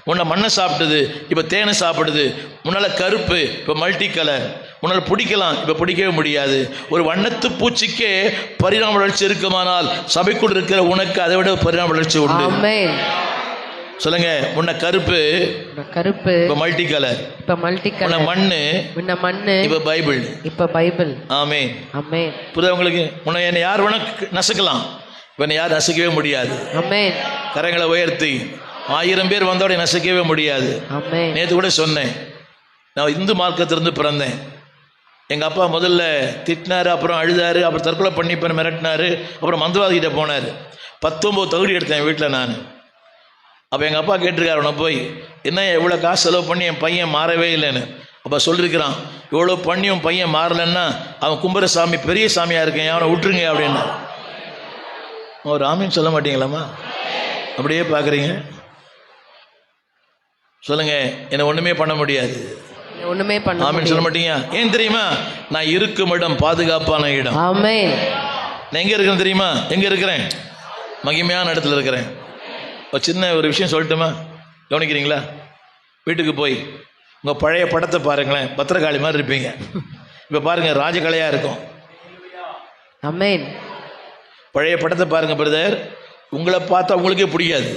A: முன்ன மண்ணை சாப்பிட்டது, இப்போ தேனை சாப்பிடுது. முன்னால் கருப்பு, இப்போ மல்டி கலர். முன்னால் பிடிக்கலாம், இப்போ பிடிக்கவே முடியாது. ஒரு வண்ணத்து பூச்சிக்கே பரிணாம வளர்ச்சி இருக்குமானால் சபைக்குள் இருக்கிற உனக்கு அதை விட பரிணாம வளர்ச்சி உண்டு. சொல்லுங்க. முன்ன கருப்பு,
B: கருப்பு
A: இப்ப மல்டி கலர்.
B: இப்ப மல்டி
A: முன்ன
B: கலர்.
A: மண்ணு,
B: முன்ன மண்ணு
A: இப்ப பைபிள்.
B: இப்ப பைபிள்.
A: ஆமென்.
B: ஆமென்.
A: புரியுதா உங்களுக்கு? முன்ன என்னை யார் வேணா நசுக்கலாம், இப்ப என்னை யார் நசுக்கவே முடியாது.
B: ஆமென்.
A: கரங்களை உயர்த்தி 1000 பேர் வந்தோட நசுக்கவே முடியாது.
B: ஆமென்.
A: நேற்று கூட சொன்னேன், நான் இந்து மார்க்கத்திலிருந்து பிறந்தேன். எங்கள் அப்பா முதல்ல திட்டினாரு, அப்புறம் அழுதாரு, அப்புறம் தற்கொலை பண்ணிப்பேன் மிரட்டினாரு, அப்புறம் மந்திரவாதிகிட்ட போனார். 19 தகுதி எடுத்தேன் வீட்டில் நான். அப்போ எங்கள் அப்பா கேட்டிருக்காரு, உன்னை போய் என்ன எவ்வளோ காசு செலவு பண்ணி என் பையன் மாறவே இல்லைன்னு. அப்போ சொல்லியிருக்கிறான், இவ்வளோ பண்ணியும் பையன் மாறலைன்னா அவன் கும்புற சாமி பெரிய சாமியாக இருக்கேன், அவனை விட்டுருங்க அப்படின்னா. ஒரு ஆமீன் சொல்ல மாட்டீங்களாம்மா? அப்படியே பார்க்குறீங்க. சொல்லுங்க, என்னை ஒன்றுமே பண்ண முடியாது.
B: ஒண்ணுமே பண்ண
A: ஆமீன் சொல்ல மாட்டீங்க? ஏன் தெரியுமா? நான் இருக்கும் இடம் பாதுகாப்பான இடம்.
B: ஆமென்.
A: நான் எங்கே இருக்கிறேன் தெரியுமா? எங்கே இருக்கிறேன்? மகிமையான இடத்துல இருக்கிறேன். ஒரு சின்ன ஒரு விஷயம் சொல்லட்டுமா? கவனிக்கிறீங்களா? வீட்டுக்கு போய் உங்கள் பழைய படத்தை பாருங்களேன், பத்திரகாளி மாதிரி இருப்பீங்க. இப்போ பாருங்கள், ராஜகலையாக இருக்கும்.
B: ஆமென்.
A: பழைய படத்தை பாருங்கள் பிரதர், உங்களை பார்த்தா உங்களுக்கே பிடிக்காது.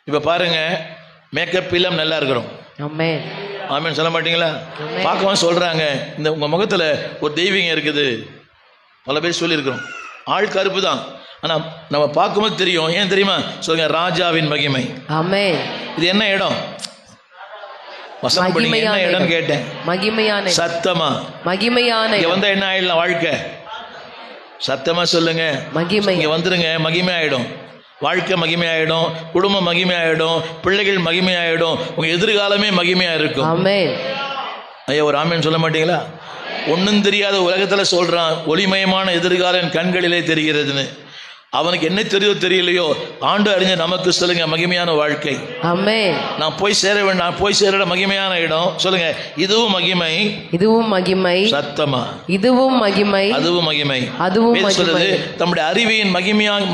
A: இப்போ பாருங்கள், மேக்கப் எல்லாம் நல்லா இருக்கிறோம்.
B: ஆமென்.
A: ஆமென் சொல்ல மாட்டீங்களா? பார்க்கவும் சொல்கிறாங்க, இந்த உங்கள் முகத்தில் ஒரு தெய்வீகம் இருக்குது. பல பேர் சொல்லியிருக்கிறோம். ஆள் கருப்பு தான், ஆனால் நம்ம பார்க்கும்போது தெரியும். ஏன் தெரியுமா? சொல்லுங்க, ராஜாவின் மகிமை.
B: ஆமென்.
A: இது என்ன இடம்? வசனம் படிங்க, என்ன இடம் கேட்டேன்?
B: மகிமையான
A: சத்தமா
B: மகிமையான
A: இங்க வந்தா என்ன ஆயிடலாம் வாழ்க்கை? சத்தமா சொல்லுங்க,
B: மகிமை.
A: இங்க வந்துருங்க, மகிமை ஆயிடும். வாழ்க்கை மகிமை ஆயிடும், குடும்பம் மகிமை ஆயிடும், பிள்ளைகள் மகிமை ஆயிடும், உங்க எதிர்காலமே மகிமையா இருக்கும்.
B: ஆமென்.
A: ஐயா ஒரு ஆமென் சொல்ல மாட்டீங்களா? ஒன்றும் தெரியாத உலகத்தில் சொல்கிறான், ஒளிமயமான எதிர்காலம் என் கண்களிலே தெரிகிறதுன்னு. அவனுக்கு என்ன தெரியுதோ தெரியலையோ, ஆண்டு அறிஞ்ச நமக்கு சொல்லுங்க, மகிமையான வாழ்க்கை.
B: ஆமென்.
A: நான் போய் சேர வேண்டாம், நான் போய் சேர மகிமையான இடம். சொல்லுங்க, இதுவும் மகிமை,
B: இதுவும் மகிமை.
A: சத்தமா,
B: இதுவும் மகிமை,
A: அதுவும் மகிமை.
B: அதுவும்
A: வேதம் சொல்லுது,
B: மகிமை.
A: தம்முடைய அறிவியின்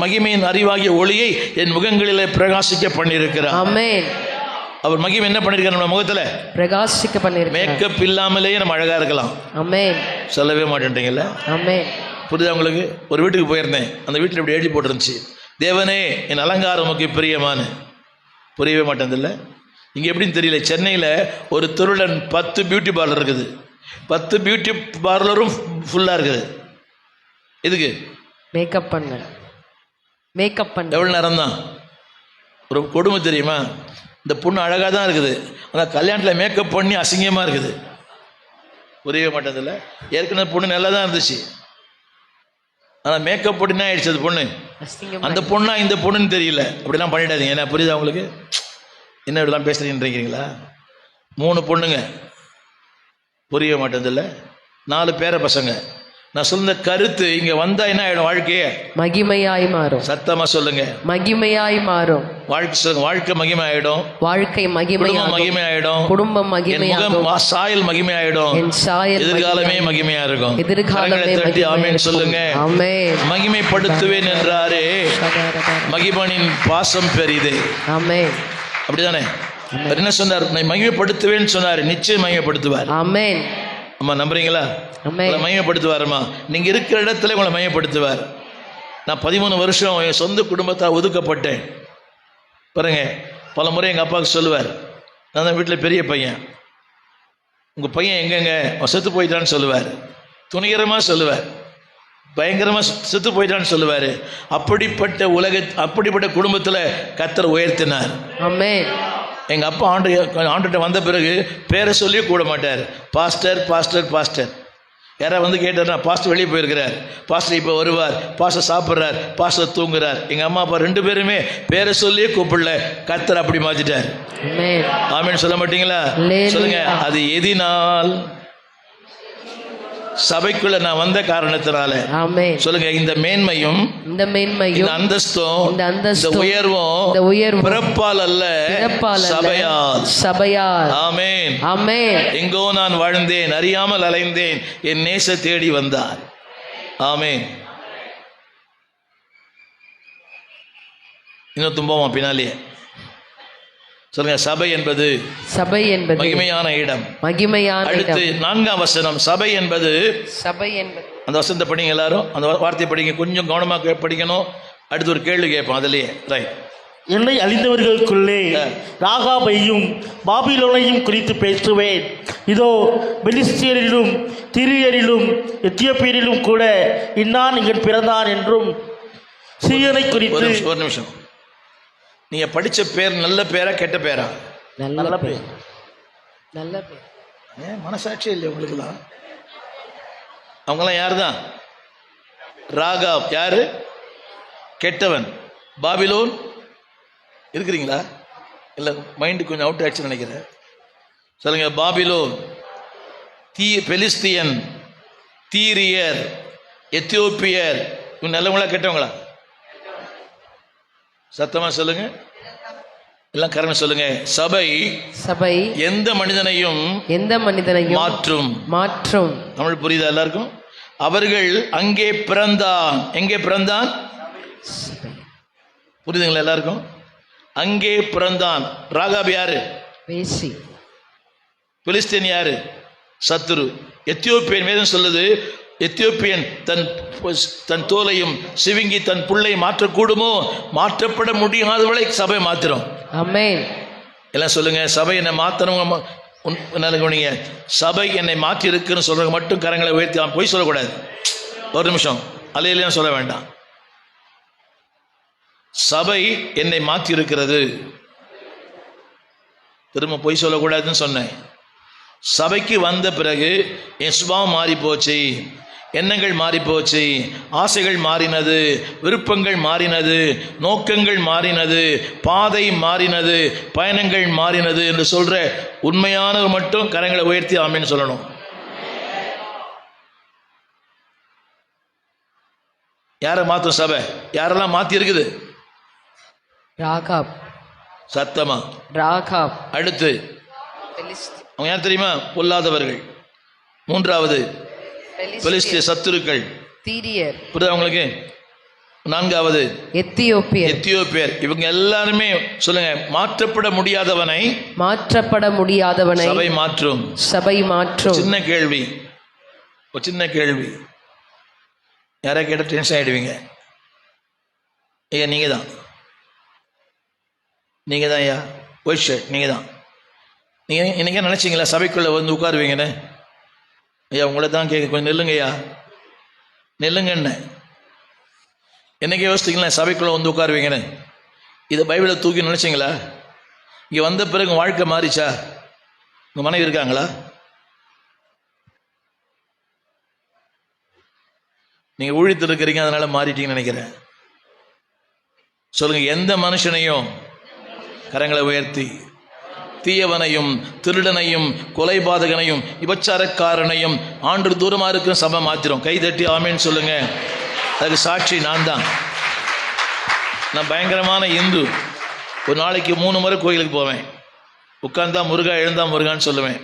A: மகிமையின் அறிவாகிய ஒளியை என் முகங்களிலே பிரகாசிக்க பண்ணியிருக்கிறார்.
B: ஆமென்.
A: அவர் மகிமை என்ன பண்ணியிருக்கார்? நம்ம முகத்துல
B: பிரகாசிக்க பண்ணிருக்கிறார்.
A: மேக்கப் இல்லாமலேயே நம்ம அழகா இருக்கலாம்.
B: ஆமென்.
A: சொல்லவே மாட்டேன்றீங்களா?
B: ஆமென்.
A: புரியுதா உங்களுக்கு? ஒரு வீட்டுக்கு போயிருந்தேன், அந்த வீட்டில் இப்படி எழுதி போட்டுருந்துச்சு, தேவனே என் அலங்காரம் உமக்கு பிரியமான. புரியவே மாட்டேன்தில்ல. இங்கே எப்படின்னு தெரியல, சென்னையில் ஒரு திருடன் 10 பியூட்டி பார்லர் இருக்குது. 10 பியூட்டி பார்லரும் ஃபுல்லாக இருக்குது. எதுக்கு?
B: மேக்கப் பண்ண. மேக்கப் பண்ண
A: எவ்வளோ நேரம் தான்? ஒரு கொடுமை தெரியுமா? இந்த பொண்ணு அழகாக தான் இருக்குது, ஆனால் கல்யாணத்தில் மேக்கப் பண்ணி அசிங்கமாக இருக்குது. புரியவே மாட்டேன்தில்ல. ஏற்கனவே பொண்ணு நல்லா தான் இருந்துச்சு, ஆனால் மேக்கப் போட்டுன்னா ஆயிடுச்சு அது பொண்ணு. அந்த பொண்ணா இந்த பொண்ணுன்னு தெரியல. அப்படிலாம் பண்ணிடாதீங்க. என்ன புரியுதா உங்களுக்கு? என்ன இப்படிலாம் பேசுறீங்கன்றீங்களா? 3 பொண்ணுங்க, புரிய மாட்டேதில்ல. 4 பேர பசங்க. நான் சொன்ன கருத்து இங்க வந்தா என்ன ஆயிடும்? வாழ்க்கையே
B: மகிமையாய் மாறும்.
A: சத்தமா சொல்லுங்க,
B: மகிமையாய் மாறும்.
A: வாழ்க்கை சொல்லுங்க, வாழ்க்கை மகிமை ஆயிடும்.
B: வாழ்க்கை
A: குடும்பம் மகிமை ஆயிடும்.
B: குடும்பம் மகிமையாகும்.
A: முகம் சாயல் மகிமை ஆயிடும்.
B: என் சாயல்
A: எதிர்காலமே மகிமையா இருக்கும்.
B: எதிர்காலமே
A: தட்டி ஆமென் சொல்லுங்க.
B: ஆமென்.
A: மகிமைப்படுத்துவேன் என்றாரே, மகிமனின் பாசம் பெரிதே.
B: ஆமென்.
A: அப்படிதானே? என்ன சொன்னார்? நான் மகிமைப்படுத்துவேன்னு சொன்னார். நிச்சயம் மகிமைப்படுத்துவார்.
B: ஆமென்.
A: அம்மா நம்புறீங்களா?
B: ஆமென்.
A: மகிமைப்படுத்துவாருமா. நீங்க இருக்கிற இடத்துல உங்களை மகிமைப்படுத்துவார். நான் 13 வருஷம் என் சொந்த குடும்பத்தால் ஒதுக்கப்பட்டேன் பாருங்க. பல முறை எங்கள் அப்பாவுக்கு சொல்லுவார், நான் தான் வீட்டில் பெரிய பையன், உங்கள் பையன் எங்கெங்க அவன் செத்து போயிட்டான்னு சொல்லுவார். துணிகரமாக சொல்லுவார், பயங்கரமாக செத்து போயிட்டான்னு சொல்லுவார். அப்படிப்பட்ட குடும்பத்தில் கர்த்தர் உயர்த்தினார்.
B: ஆமென்.
A: எங்கள் அப்பா ஆண்டுகிட்ட வந்த பிறகு பேரை சொல்லி கூட மாட்டார். Pastor pastor pastor. யாராவது வந்து கேட்டார்னா, பாஸ்டர் வெளியே போயிருக்கிறார், பாஸ்டர் இப்போ வருவார், பாஸ்டர் சாப்பிட்றார், பாஸ்டர் தூங்குறார். எங்கள் அம்மா அப்பா 2 பேருமே பேரை சொல்லியே கூப்பிடல. கர்த்தர் அப்படி மாற்றிட்டார். ஆமென் சொல்ல மாட்டீங்களா? சொல்லுங்க, அது எதினால்? சபைக்குள்ள நான் வந்த காரணத்தினால. சொல்லுங்க, இந்த மேன்மையும் இந்த அந்தஸ்தும் இந்த உயர்வும் பிறப்பால் அல்ல, சபையால். ஆமென். ஆமென். எங்கோ நான் வாழ்ந்தேன், அறியாமல் அலைந்தேன், என் நேச தேடி வந்தார். ஆமென். இன்னும் துன்பமா பின்னாலே சொல்லுங்க, சபை என்பது மகிமையான இடம். அடுத்து 4ஆம் வசனம், சபை என்பது. அந்த வசனத்தை படிங்க எல்லாரும், அந்த வார்த்தையை படிங்க, கொஞ்சம் கவனமாக படிக்கணும். அடுத்து ஒரு கேள்வி கேட்போம் அதுலயே. ரைட்,
E: என்னை அழிந்தவர்களுக்குள்ளே ராகாபையும் பாபிலோனையும் குறித்து பேசுவேன். இதோ பெலிஸ்தியரிலும் திரியரிலும் எத்தியோப்பியரிலும் கூட இன்னான் இங்கன் பிறந்தான் என்றும் சீயனை குறித்து.
A: ஒரு நிமிஷம், நீங்க படிச்ச பேர் நல்ல பேரா கெட்ட பேரா?
B: நல்ல பேர். நல்ல பேர்.
A: ஏன் மனசாட்சி இல்லையா உங்களுக்குலாம்? அவங்களாம் யாரு தான்? ராகாப் யாரு? கெட்டவன். பாபிலோன் இருக்கிறீங்களா? இல்லை மைண்டு கொஞ்சம் அவுட் ஆயிடுச்சுன்னு நினைக்கிறேன். சொல்லுங்க. பாபிலோன், பெலிஸ்தியன், தீரியர், எத்தியோப்பியர், இவங்க நல்லவங்களா கெட்டவங்களா? சத்தமா சொல்லுங்க, எல்லாம் கரெக்ட் சொல்லுங்க. சபை எந்த மனிதனையும் மாற்றும். தமிழ் புரியுதா எல்லாருக்கும்? அவர்கள் அங்கே பிறந்தான். எங்கே பிறந்தான்? புரியுதுங்களா எல்லாருக்கும்? அங்கே பிறந்தான். ராகாப் யாரு?
B: வேசி.
A: பெலிஸ்தீன் யாரு? சத்துரு. எத்தியோப்பியன் வேதம் சொல்லுது, எத்தியோப்பியன் தன் தோலையும் சிவிங்கி தன் புள்ளை மாற்றக்கூடுமோ? மாற்றப்பட முடியாதவளை சபை மாத்திரம்.
B: ஆமென்.
A: எல்லாம் சொல்லுங்க. சபை என்னை மாத்தணும். சபை என்னை மாற்றி இருக்குன்னு சொல்றவங்க மட்டும் கரங்களை உயர்த்தி போய் சொல்லக்கூடாது. ஒரு நிமிஷம், அலையிலாம் சொல்ல வேண்டாம். சபை என்னை மாற்றி இருக்கிறது. திரும்ப பொய் சொல்லக்கூடாதுன்னு சொன்னேன். சபைக்கு வந்த பிறகு என் சுபாவம் மாறி போச்சு, எண்ணங்கள் மாறி போச்சு, ஆசைகள் மாறினது, விருப்பங்கள் மாறினது, நோக்கங்கள் மாறினது, பாதை மாறினது, பயணங்கள் மாறினது என்று சொல்ற உண்மையானவர் மட்டும் கரங்களை உயர்த்தி ஆமென் சொல்லணும். யாரை மாற்றும் சபை? யாரெல்லாம் மாத்தி இருக்குது?
B: ராகாப்.
A: சத்தமா
B: ராகாப்.
A: அடுத்து அவங்க யார் தெரியுமா? பொல்லாதவர்கள். மூன்றாவது பெலிஸ்திய சத்துருக்கள்,
B: தீரியர்.
A: புரியுதா உங்களுக்கு? நான்காவது எத்தியோப்பியர். இவங்க எல்லாருமே சொல்லுங்க, மாற்றப்பட முடியாதவனை சபை மாற்றும். சின்ன கேள்வி யாரை கேட்ட டென்ஷன் ஆயிடுவீங்க. ஐயா நீங்க தான் ஐயா ஒயிட் ஷர்ட் நீங்க தான். நீங்க இன்னைக்கு நினைச்சீங்களா சபைக்குள்ள வந்து உட்காருவீங்கன்னு? ஐயா உங்களை தான் கேட்க, கொஞ்சம் நெல்லுங்கன்னு என்னைக்கு யோசிச்சிங்களா சபைக்குள்ள வந்து உட்காருவீங்கன்னு? இதை பைபிளை தூக்கி நினைச்சிங்களா? இங்கே வந்த பிறகு வாழ்க்கை மாறிச்சா? உங்கள் மனைவி இருக்காங்களா? நீங்கள் ஊழியத்தில் இருக்கிறீங்க, அதனால மாறிட்டீங்கன்னு நினைக்கிறேன். சொல்லுங்க. எந்த மனுஷனையும் கரங்களை உயர்த்தி தீயவனையும் திருடனையும் கொலைபாதகனையும் விபச்சாரக்காரனையும் ஆண்டு தூரமா இருக்கிற சபை மாத்திரம். கை தட்டி ஆமேன்னு சொல்லுங்க. அதுக்கு சாட்சி நான் தான். நான் பயங்கரமான இந்து. ஒரு நாளைக்கு 3 முறை கோயிலுக்கு போவேன். உட்கார்ந்தா முருகா, எழுந்தா முருகான்னு சொல்லுவேன்.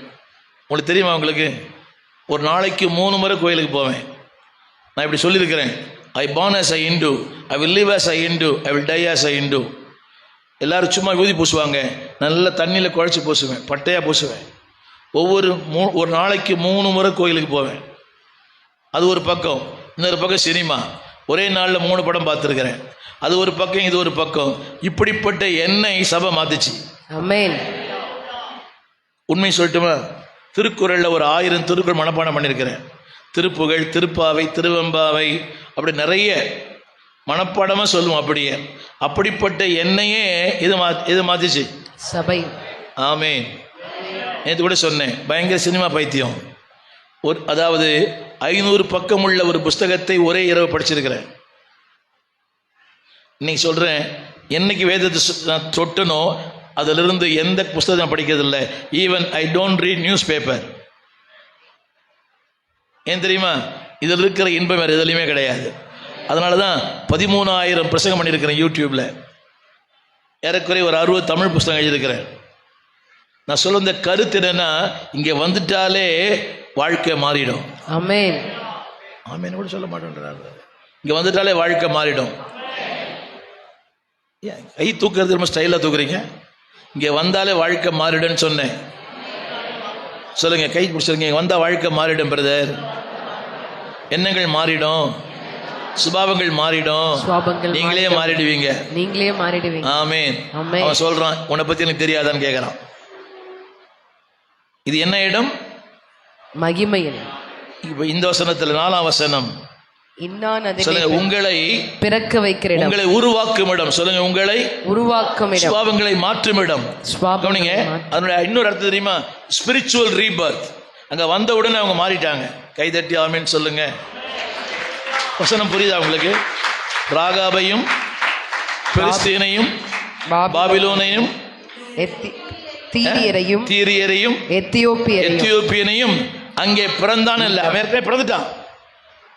A: உங்களுக்கு தெரியுமா? உங்களுக்கு ஒரு நாளைக்கு 3 முறை கோயிலுக்கு போவேன். நான் இப்படி சொல்லியிருக்கிறேன். ஐ born as a Hindu, I will live as a Hindu, I will die as a Hindu. எல்லாரும் சும்மா ஊதி பூசுவாங்க, நல்ல தண்ணியில் குழைச்சி பூசுவேன், பட்டையாக பூசுவேன். ஒரு நாளைக்கு 3 முறை கோயிலுக்கு போவேன். அது ஒரு பக்கம். இன்னொரு பக்கம் சினிமா. ஒரே நாளில் 3 படம் பார்த்துருக்கிறேன். அது ஒரு பக்கம், இது ஒரு பக்கம். இப்படிப்பட்ட என்னை சபை மாத்துச்சு. ஆமென். உண்மை சொல்லட்டுமா? திருக்குறளில் ஒரு 1000 திருக்குறள் மனப்பாடம் பண்ணியிருக்கிறேன். திருப்புகழ், திருப்பாவை, திருவெம்பாவை, அப்படி நிறைய மனப்பாடமாக சொல்லுவோம். அப்படிப்பட்ட என்னையே இது மாத்திச்சு சபை. ஆமென். நேற்று கூட சொன்னேன், பயங்கர சினிமா பைத்தியம். அதாவது 500 பக்கம் உள்ள ஒரு புஸ்தகத்தை ஒரே இரவு படிச்சிருக்கிறேன். இன்னைக்கு சொல்கிறேன், என்னைக்கு வேதத்தை நான் தொட்டனோ அதிலிருந்து எந்த புஸ்தகம் நான் படிக்கிறதில்லை. Even I don't read newspaper. ஏன் தெரியுமா? இதில் இருக்கிற இன்பம் வேறு எதுலையுமே கிடையாது. அதனால தான் 13,000 பிரசங்கம் பண்ணியிருக்கிறேன் யூடியூப்பில். ஏறக்குறைய ஒரு 60 தமிழ் புஸ்தகம் எழுதியிருக்கிறேன். நான் சொல்ல இந்த கருத்து என்னன்னா, இங்கே வந்துட்டாலே வாழ்க்கை மாறிடும். ஆமென். ஆமென் கூட சொல்ல மாட்டேன்றாரு. இங்கே வந்துட்டாலே வாழ்க்கை மாறிடும். கை தூக்குறது ரொம்ப ஸ்டைலாக தூக்குறீங்க. இங்கே வந்தாலே வாழ்க்கை மாறிடும்னு சொன்னேன். சொல்லுங்க, கை பிடிச்சிருங்க. இங்கே வந்தால் வாழ்க்கை மாறிடும் பிரதர். எண்ணங்கள் மாறிடும், சுபாவங்கள் மாறிடும்,
B: சுபாவங்கள்
A: நீங்களே
B: மாறிடும்.
A: மாறிடுவீங்க.
B: நீங்களே மாறிடுவீங்க.
A: ஆமென்.
B: ஆமென்.
A: அவன் சொல்றான், உன்னை பத்தி எனக்கு தெரியாதான்னு கேட்கறான். இது என்ன இடம்?
B: மகிமையில்.
A: இப்ப இந்த வசனத்துல 4ஆம் வசனம்
B: இன்னான் அதிலே
A: சொல்லுங்க, உங்களை
B: பிறக்க வைக்கிற இடம்,
A: உங்களை உருவாக்கும் இடம். சொல்லுங்க, உங்களை
B: உருவாக்கும் இடம்,
A: சுபாவங்களை மாற்றும் இடம். கவனிங்க, அதனுடைய இன்னொரு அர்த்தம் தெரியுமா? Spiritual Rebirth. அங்க வந்த உடனே அவங்க மாறிட்டாங்க. கைதட்டி ஆமென் சொல்லுங்க. வசனம் புரியுதா உங்களுக்கு? ராகாபையும் பெலிஸ்தீனையும் பாபிலோனையும் தீரியரையும் எத்தியோப்பியனையும் அங்கே பிறந்தான இல்ல, அவன் ஏற்கனவே பிறந்துட்டான்.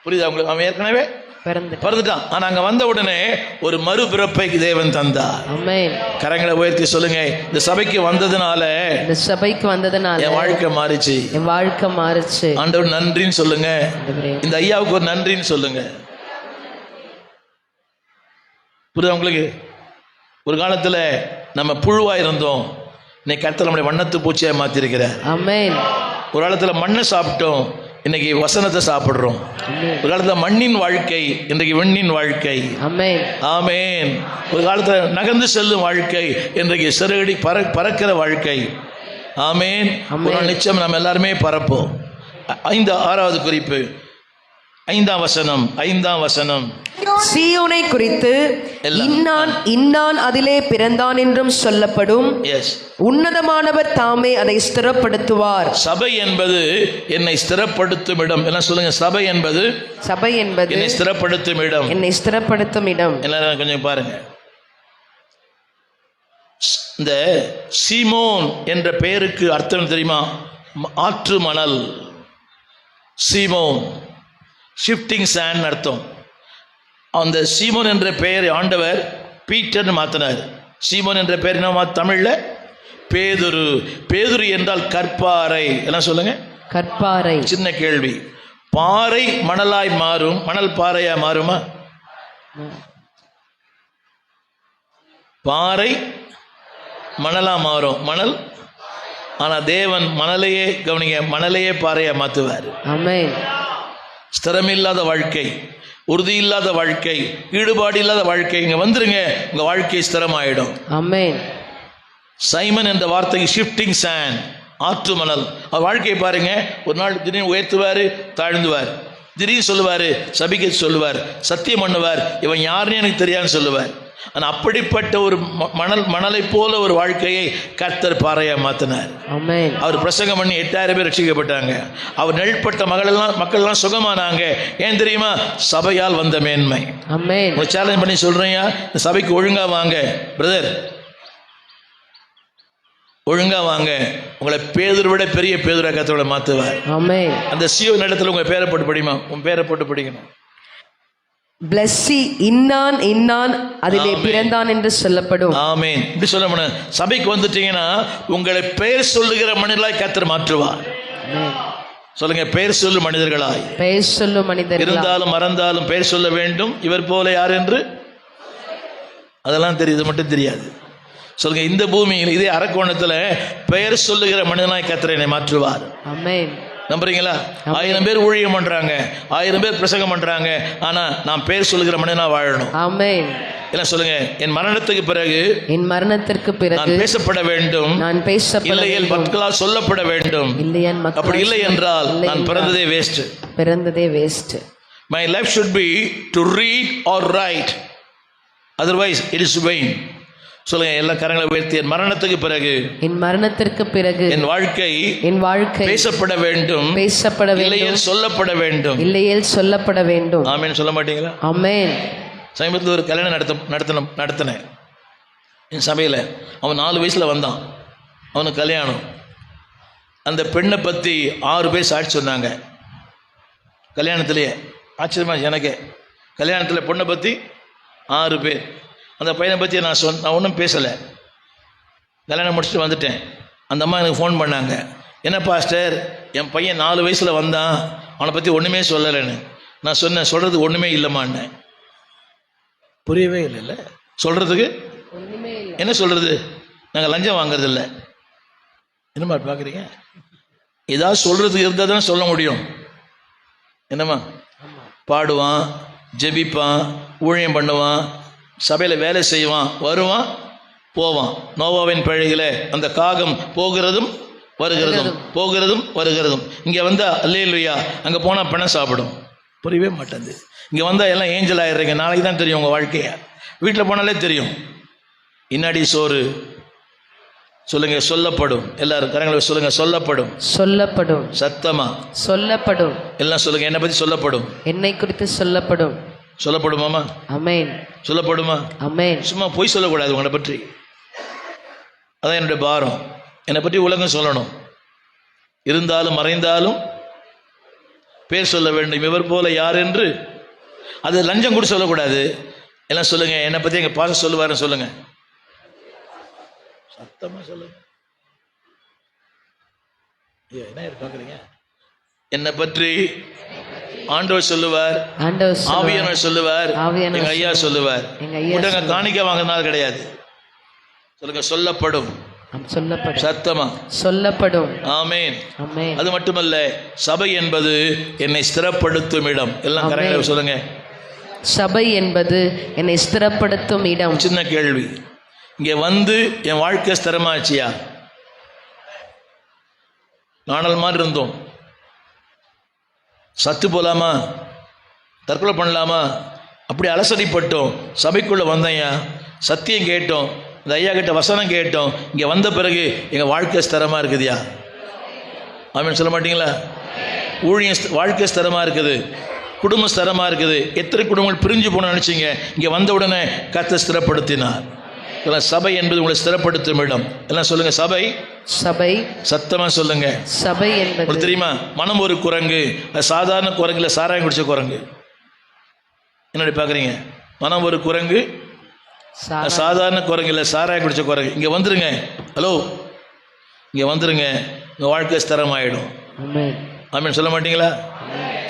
A: புரியுதா உங்களுக்கு? அவன் ஏற்கனவே பிறந்துட்டான். ஆனா அங்க வந்த உடனே ஒரு மறுபிறப்பை தேவன் தந்தார்.
B: ஆமென்.
A: கரங்களை உயர்த்தி சொல்லுங்க, இந்த சபைக்கு வந்ததுனால என் வாழ்க்கை மாறிச்சு,
B: என் வாழ்க்கை மாறிச்சு.
A: ஆண்டவர் நன்றின்னு சொல்லுங்க. இந்த ஐயாவுக்கு ஒரு நன்றின்னு சொல்லுங்க. புரியுதா உங்களுக்கு? ஒரு காலத்துல நம்ம புழுவா இருந்தோம், இன்னைக்கு கர்த்தர் நம்முடைய வண்ணத்து பூச்சியா மாத்திருக்கிறார்.
B: ஆமென்.
A: ஒரு காலத்துல மண்ணை சாப்பிட்டோம், இன்னைக்கு வசனத்தை சாப்பிடுறோம். ஒரு காலத்துல மண்ணின் வாழ்க்கை, இன்றைக்கு வெண்ணின் வாழ்க்கை.
B: ஆமென்.
A: ஆமென். ஒரு காலத்துல நகர்ந்து செல்லும் வாழ்க்கை, இன்றைக்கு சிறகடி பறக்கிற வாழ்க்கை. ஆமென். ஒரு நாள் நிச்சயம் நம்ம எல்லாருமே பறப்போம். 6வது குறிப்பு, 5ஆம் வசனம்
C: சீயோனை குறித்து இன்னான் அதிலே பிறந்தான் என்றும் சொல்லப்படும். உன்னதமானவர் தாமே அதை ஸ்திரப்படுத்துவார்.
A: சபை என்பது என்னை ஸ்திரப்படுத்தும் இடம். எல்லாம் சொல்லுங்க, சபை என்பது என்னை ஸ்திரப்படுத்தும் இடம்.
C: என்னை ஸ்திரப்படுத்தும் இடம்.
A: எல்லாரும் கொஞ்சம் பாருங்க. இந்த சீமோன் என்ற பெயருக்கு அர்த்தம் தெரியுமா? ஆற்று மணல். சீமோன் ஷிஃப்டிங் சாண்ட் அர்த்தம். அந்த சீமோன் என்ற பெயரை ஆண்டவர் பீட்டர்னு மாற்றினார். சீமோன் என்ற பெயர் என்ன தமிழ்ல? பேதுரு. பேதுரு என்றால் கற்பாறை. எல்லாம் சொல்லுங்க,
B: கற்பாறை.
A: சின்ன கேள்வி, பாறை மணலாய் மாறும், மணல் பாறையா மாறுமா? பாறை மணலா மாறும், மணல். ஆனா தேவன் மணலையே, கவனிங்க, மணலையே பாறையா மாத்துவார்.
B: ஆமென்.
A: ஸ்திரமில்லாத வாழ்க்கை, உறுதி இல்லாத வாழ்க்கை, ஈடுபாடு இல்லாத வாழ்க்கை, இங்க வந்துருங்க, உங்க வாழ்க்கை ஸ்திரமாயிடும்.
B: ஆமென்.
A: சைமன் என்ற வார்த்தைக்கு ஷிஃப்டிங் சாண்ட், ஆற்று மணல். அவர் வாழ்க்கையை பாருங்க, ஒரு நாள் திடீர்னு உயர்த்துவார், தாழ்ந்துவார். திடீர்னு சொல்லுவார், சபிக்க சொல்லுவார், சத்தியம் பண்ணுவார், இவன் யாருன்னு எனக்கு தெரியாதுன்னு சொல்லுவார். ஆனால் அப்படிப்பட்ட ஒரு மணலை போல ஒரு வாழ்க்கையை கர்த்தர் பாறையா மாத்தினார். அவர் பிரசங்கம் பண்ணி 8000 பேர் ரட்சிக்கப்பட்டாங்க. அவர் நெல்பட்ட மக்கள் எல்லாம் சுகமானாங்க. ஏன் தெரியுமா? சபையால் வந்த மேன்மை. சேலஞ்ச் பண்ணி சொல்றேன், இந்த சபைக்கு ஒழுங்கா வாங்க பிரதர், ஒழுங்கா வாங்க, உங்களை பேதுரை விட பெரிய பேதுரை கர்த்தரோட மாத்துவார். அந்த சீயோன் இடத்துல உங்க பேரை போட்டு படிமா, உன் பேரை போட்டு படிக்கணும்.
C: பிளஸ்ஸி இன்னான் அதிலே பிறந்தான் என்று சொல்லப்படும்.
A: ஆமென். இப்படி சொல்ல முடியும். சபைக்கு வந்துட்டீங்கன்னா உங்களை பெயர் சொல்லுகிற மனிதர்களாய் கர்த்தர் மாற்றுவார். சொல்லுங்க, பெயர் சொல்லும் மனிதர்களாய்.
B: பெயர் சொல்லும் மனிதர்கள்.
A: இருந்தாலும் மறந்தாலும் பெயர் சொல்ல வேண்டும். இவர் போல யார் என்று அதெல்லாம் தெரியுது, மட்டும் தெரியாது. சொல்லுங்க, இந்த பூமியில் இதே அரக்கோணத்துல பெயர் சொல்லுகிற மனிதனாய் கர்த்தர் என்னை மாற்றுவார்.
B: ஆமென்.
A: நம்புறீங்களா? 1000 பேர் ஊழியம் பண்றாங்க, 1000 பேர் பிரசங்கம் பண்றாங்க, ஆனா நான் பேர் சொல்லுகிற மனிதனா வாழணும்.
B: ஆமென்.
A: எல்லாம் சொல்லுங்க, என் மரணத்துக்கு பிறகு
B: நான்
A: பேசப்பட வேண்டும், இல்லையேல் மக்களால் சொல்லப்பட வேண்டும். அப்படி இல்லை என்றால் நான் பிறந்ததே waste. My life should be to read or write, otherwise it is vain. சொல்லுங்க, எல்லா கரங்களை உயர்த்தி, என் மரணத்துக்கு பிறகு என் வாழ்க்கை பேசப்பட வேண்டும், இல்லையேல் சொல்லப்பட வேண்டும். ஆமென். சொல்ல மாட்டீங்களா?
B: ஆமென்.
A: சமீபத்தில் ஒரு கல்யாணம் நடத்தினேன் என் சபையில். அவன் 4 வயசுல வந்தான், அவனுக்கு கல்யாணம். அந்த பெண்ணை பற்றி 6 பேர் சாட்சி சொன்னாங்க கல்யாணத்திலேயே. ஆச்சரியமா எனக்கு, கல்யாணத்தில் பொண்ணை பற்றி 6 பேர். அந்த பையனை பற்றி நான் ஒன்றும் பேசலை. கல்யாணம் முடிச்சுட்டு வந்துட்டேன். அந்த அம்மா எனக்கு ஃபோன் பண்ணாங்க, என்ன பாஸ்டர், என் பையன் 4 வயசில் வந்தான், அவனை பற்றி ஒன்றுமே சொல்லலைன்னு. நான் சொன்னேன், சொல்கிறது ஒன்றுமே இல்லைம்மான்னு. புரியவே இல்லை. சொல்கிறதுக்கு என்ன சொல்கிறது? நாங்கள் லஞ்சம் வாங்குறதில்ல. என்னம்மா பார்க்குறீங்க? ஏதாவது சொல்கிறதுக்கு இருந்தால் தானே சொல்ல முடியும். என்னம்மா? பாடுவான், ஜெபிப்பான், ஊழியம் பண்ணுவான், சபையில் வேலை செய்வான், வருவான், போவான். நோவாவின் பழகில அந்த காகம் போகிறதும் வருகிறதும் போகிறதும் வருகிறதும். இங்கே வந்தால் அல்லேலூயா, அங்கே போனால் பணம் சாப்பிடும். புரியவே மாட்டேங்குது. இங்கே வந்தால் எல்லாம் ஏஞ்சல் ஆயிடுறீங்க. நாளைக்கு தான் தெரியும் உங்கள் வாழ்க்கையை. வீட்டில் போனாலே தெரியும். இன்னாடி சோறு சொல்லுங்க, சொல்லப்படும். எல்லாரும் கரங்களை சொல்லுங்க, சொல்லப்படும்.
B: சொல்லப்படும்.
A: சத்தமா
B: சொல்லப்படும்.
A: எல்லாம் சொல்லுங்க, என்னை பற்றி சொல்லப்படும்.
B: என்னை குறித்து சொல்லப்படும்.
A: சொல்லப்படுமாமா?
B: அமேன்.
A: சொல்லப்படுமா?
B: அமேன்.
A: சும்மா பொய் சொல்லக்கூடாது உங்களை பற்றி. அதான் என்னுடைய பாரம். என்னை பற்றி உலகம் சொல்லணும். இருந்தாலும் மறைந்தாலும் பேர் சொல்ல வேண்டும். இவர் போல யார் என்று. அது லஞ்சம் கூட சொல்லக்கூடாது. எல்லாம் சொல்லுங்க, என்னை பற்றி எங்கள் பாச சொல்லுவாருன்னு சொல்லுங்க. சத்தமாக சொல்லுங்க. என்ன பார்க்குறீங்க? என்னை பற்றி ஆண்டவர் சொல்லுவார், ஆவியானவர் சொல்லுவார், எங்க ஐயா சொல்லுவார். உடனே காணிக்க வாங்கினாலும் கிடையாது. சொல்லுங்க, சொல்லப்படும்.
B: சொல்லப்படும்.
A: சத்தமா
B: சொல்லப்படும்.
A: ஆமேன்.
B: ஆமென்.
A: அது மட்டுமல்ல, சபை என்பது என்னை ஸ்திரப்படுத்தும் இடம். எல்லாம் கரெக்டாக சொல்லுங்க.
B: சபை என்பது என்னை ஸ்திரப்படுத்தும் இடம்.
A: சின்ன கேள்வி, இங்கே வந்து என் வாழ்க்கை ஸ்திரமாச்சியா? நாணல் மாதிரி இருந்தோம், சத்து போலாமா, தற்கொலை பண்ணலாமா, அப்படி அலசடிப்பட்டோம். சபைக்குள்ளே வந்தையா, சத்தியம் கேட்டோம், இந்த ஐயா கிட்ட வசனம் கேட்டோம். இங்கே வந்த பிறகு எங்கள் வாழ்க்கை ஸ்திரமாக இருக்குதுயா? ஆமென் சொல்ல மாட்டீங்களா? ஊழியம் வாழ்க்கை ஸ்திரமாக இருக்குது, குடும்பம் ஸ்திரமாக இருக்குது. எத்தனை குடும்பங்கள் பிரிஞ்சு போன நினச்சிங்க, இங்கே வந்த உடனே கர்த்தர் ஸ்திரப்படுத்தினார். சபை என்பது உங்களை ஸ்திரப்படுத்தும் இடம். எல்லாம் சொல்லுங்க, சபை.
B: சபை.
A: சத்தமா சொல்லுங்க.
B: சபை என்பது
A: தெரியுமா? மனம் ஒரு குரங்கு. அது சாதாரண குரங்கு இல்லை, சாராயம் குடிச்ச குரங்கு. என்னடி பார்க்குறீங்க? மனம் ஒரு குரங்கு, சாதாரண குரங்கு இல்லை, சாராயம் குடிச்ச குரங்கு. இங்கே வந்துருங்க. ஹலோ, இங்கே வந்துருங்க. உங்கள் வாழ்க்கை ஸ்திரமாயிடும். ஆமென் சொல்ல மாட்டீங்களா?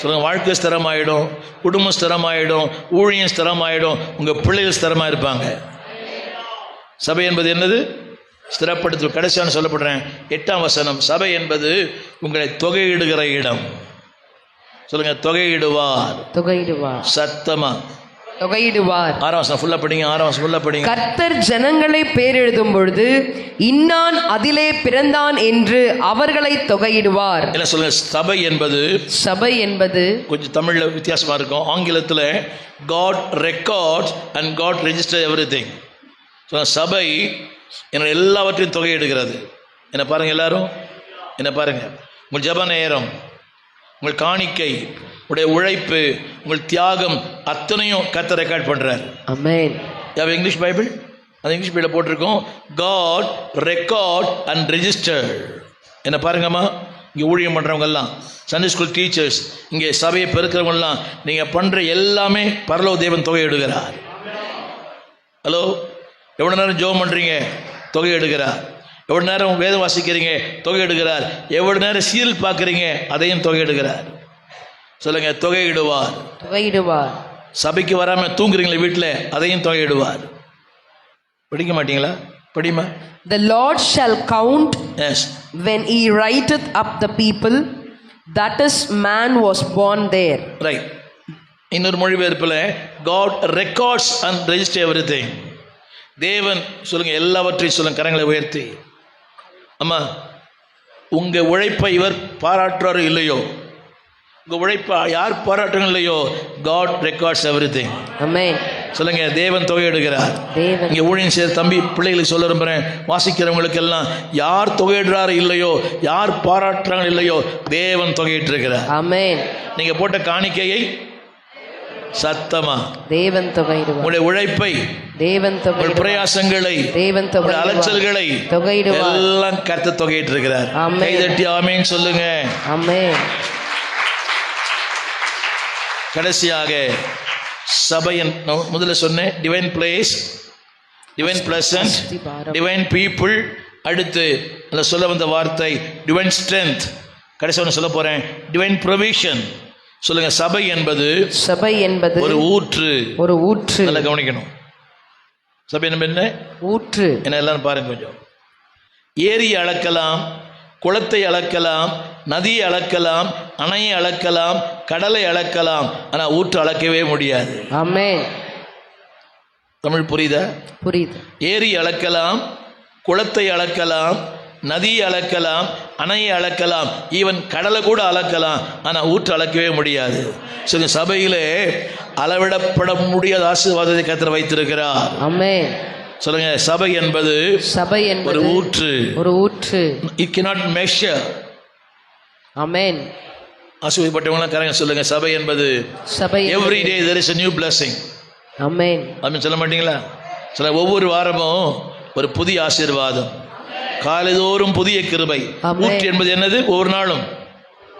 A: சொல்லுங்க, வாழ்க்கை ஸ்திரமாயிடும், குடும்பம் ஸ்திரமாயிடும், ஊழியம் ஸ்திரமாயிடும், உங்கள் பிள்ளைகள் ஸ்திரமாக இருப்பாங்க. சபை என்பது என்னது? ஸ்திரப்படுத்து. கடைசியான சொல்லப்படுறேன், 8ஆம் வசனம். சபை என்பது உங்களை தொகையிடுகிற இடம். சொல்லுங்க, தொகையிடுவார்.
B: தொகையிடுவார்.
A: சத்தமா
B: தொகையிடுவார்.
A: 6ஆம் வசனம் ஃபுல்லா படிங்க. 6ஆம் வசனம் ஃபுல்லா படிங்க.
C: கர்த்தர் ஜனங்களை பேரெழுதும் பொழுது இன்னான் அதிலே பிறந்தான் என்று அவர்களை தொகையிடுவார்.
A: என்ன சொல்லுங்க, சபை என்பது.
B: சபை என்பது
A: கொஞ்சம் தமிழில் வித்தியாசமாக இருக்கும். ஆங்கிலத்தில் God records and God register everything. சபை என்னோட எல்லாவற்றையும் தொகையிடுகிறது. என்ன பாருங்கள், எல்லாரும் என்ன பாருங்கள். உங்கள் ஜெப நேரம், உங்கள் காணிக்கை, உடைய உழைப்பு, உங்கள் தியாகம் அத்தனையும் கர்த்தர் ரெக்கார்ட் பண்ணுறார்.
B: ஆமென்.
A: இங்கிலீஷ் பைபிள், அது இங்கிலீஷ் பைபிளில் போட்டிருக்கோம், காட் ரெக்கார்ட் அண்ட் ரெஜிஸ்டர். என்ன பாருங்கம்மா, இங்கே ஊழியம் பண்ணுறவங்கெல்லாம், சண்டே ஸ்கூல் டீச்சர்ஸ், இங்கே சபையை பெருக்கிறவங்கெல்லாம், நீங்கள் பண்ணுற எல்லாமே பரலோக தேவன் தொகையிடுகிறார். ஹலோ, எவ்வளோ நேரம் ஜெபம் பண்ணுறீங்க? தொகை எடுக்கிறார். எவ்வளோ நேரம் வேதம் வாசிக்கிறீங்க? தொகை எடுக்கிறார். எவ்வளோ நேரம் சீரியல் பார்க்குறீங்க? அதையும் தொகை எடுக்கிறார். சொல்லுங்க, தொகையிடுவார்.
B: தொகையிடுவார்.
A: சபைக்கு வராமல் தூங்குறீங்களே வீட்டில், அதையும் தொகையிடுவார். படிக்க மாட்டீங்களா? படிமா.
C: The Lord shall count
A: Yes.
C: when he writeth up the people, that is man was born there.
A: Right. இன்னொரு மொழிபெயர்ப்பில் God records and registers everything. தேவன் சொல்லுங்க, எல்லாவற்றையும் சொல்லுங்க, கரங்களை உயர்த்தி. அம்மா, உங்கள் உழைப்பை இவர் பாராட்டுறாரோ இல்லையோ, உங்கள் உழைப்பை யார் பாராட்டுறோம் இல்லையோ, காட் ரெக்கார்ட்ஸ் எவ்ரிதிங்.
B: ஆமென்.
A: சொல்லுங்க, தேவன் தொகையிடுகிறார். இங்கே ஊழியம் செய்த தம்பி பிள்ளைகளுக்கு சொல்ல விரும்புகிறேன், வாசிக்கிறவங்களுக்கு எல்லாம், யார் தொகையிடுறாரு இல்லையோ, யார் பாராட்டுறாங்க இல்லையோ, தேவன் தொகையிட்டு இருக்கிறார்.
B: ஆமென்.
A: நீங்கள் போட்ட காணிக்கையை சத்தமா
B: தேவன் தொகையிடுவார்.
A: உங்களுடைய உழைப்பை,
B: தேவன் தொகையிடுவார்.
A: பிரயாசங்களை,
B: தேவன் தொகையிடுவார்.
A: அலைச்சல்களை
B: தொகையிடுவார்.
A: எல்லாம் கர்த்தர் தொகையிட்டு இருக்கிறார்.
B: ஆமென்.
A: கை தட்டி ஆமென் சொல்லுங்க.
B: ஆமென்.
A: கடைசியாக சபையின் முதல்ல சொன்னேன், divine place, divine pleasant, divine people. அடுத்து அந்த சொல்ல வந்த வார்த்தை டிவைன் ஸ்ட்ரென்த். கடைசி ஒன்று சொல்ல போறேன், டிவைன் ப்ரொவிஷன். சொல்லுங்க, சபை என்பது,
B: சபை என்பது
A: ஒரு ஊற்று.
B: ஒரு ஊற்று.
A: நல்லா கவனிக்கணும். சபை என்ன? ஊற்று. என்ன எல்லாரும் பாருங்க கொஞ்சம். ஏரி அளக்கலாம், குளத்தை அளக்கலாம், நதியை அளக்கலாம், அணையை அளக்கலாம், கடலை அளக்கலாம், ஆனால் ஊற்று அளக்கவே முடியாது.
B: ஆமென்.
A: தமிழ் புரியுதா?
B: புரியுது.
A: ஏரி அளக்கலாம், குளத்தை அளக்கலாம், நதியை அளக்கலாம், அணையை அளக்கலாம், ஈவன் கடலை கூட அளக்கலாம், ஆனால் ஊற்று அளக்கவே முடியாது. சரி, சபையிலே அளவிடப்பட முடியாத ஆசீர்வாதத்தை கர்த்தர் வைத்திருக்கிறார்.
B: ஆமென்.
A: சொல்லுங்க, சபை என்பது
B: சபை
A: ஒரு
B: என்பது
A: ஊற்று.
B: ஒரு ஊற்று.
A: It cannot measure.
B: ஆமென்.
A: ஆசீர்வதிக்கப்பட்டவங்களாம் கரங்க சொல்லுங்க, சபை என்பது
B: சபை
A: every day there is a new blessing.
B: ஆமென்.
A: அப்படின்னு சொல்ல மாட்டீங்களா? சொல்ல, ஒவ்வொரு வாரமும் ஒரு புதிய ஆசீர்வாதம், காலைதோறும் புதிய கிருபை.
B: ஆமென்.
A: ஊற்று என்பது என்னது? ஒவ்வொரு நாளும்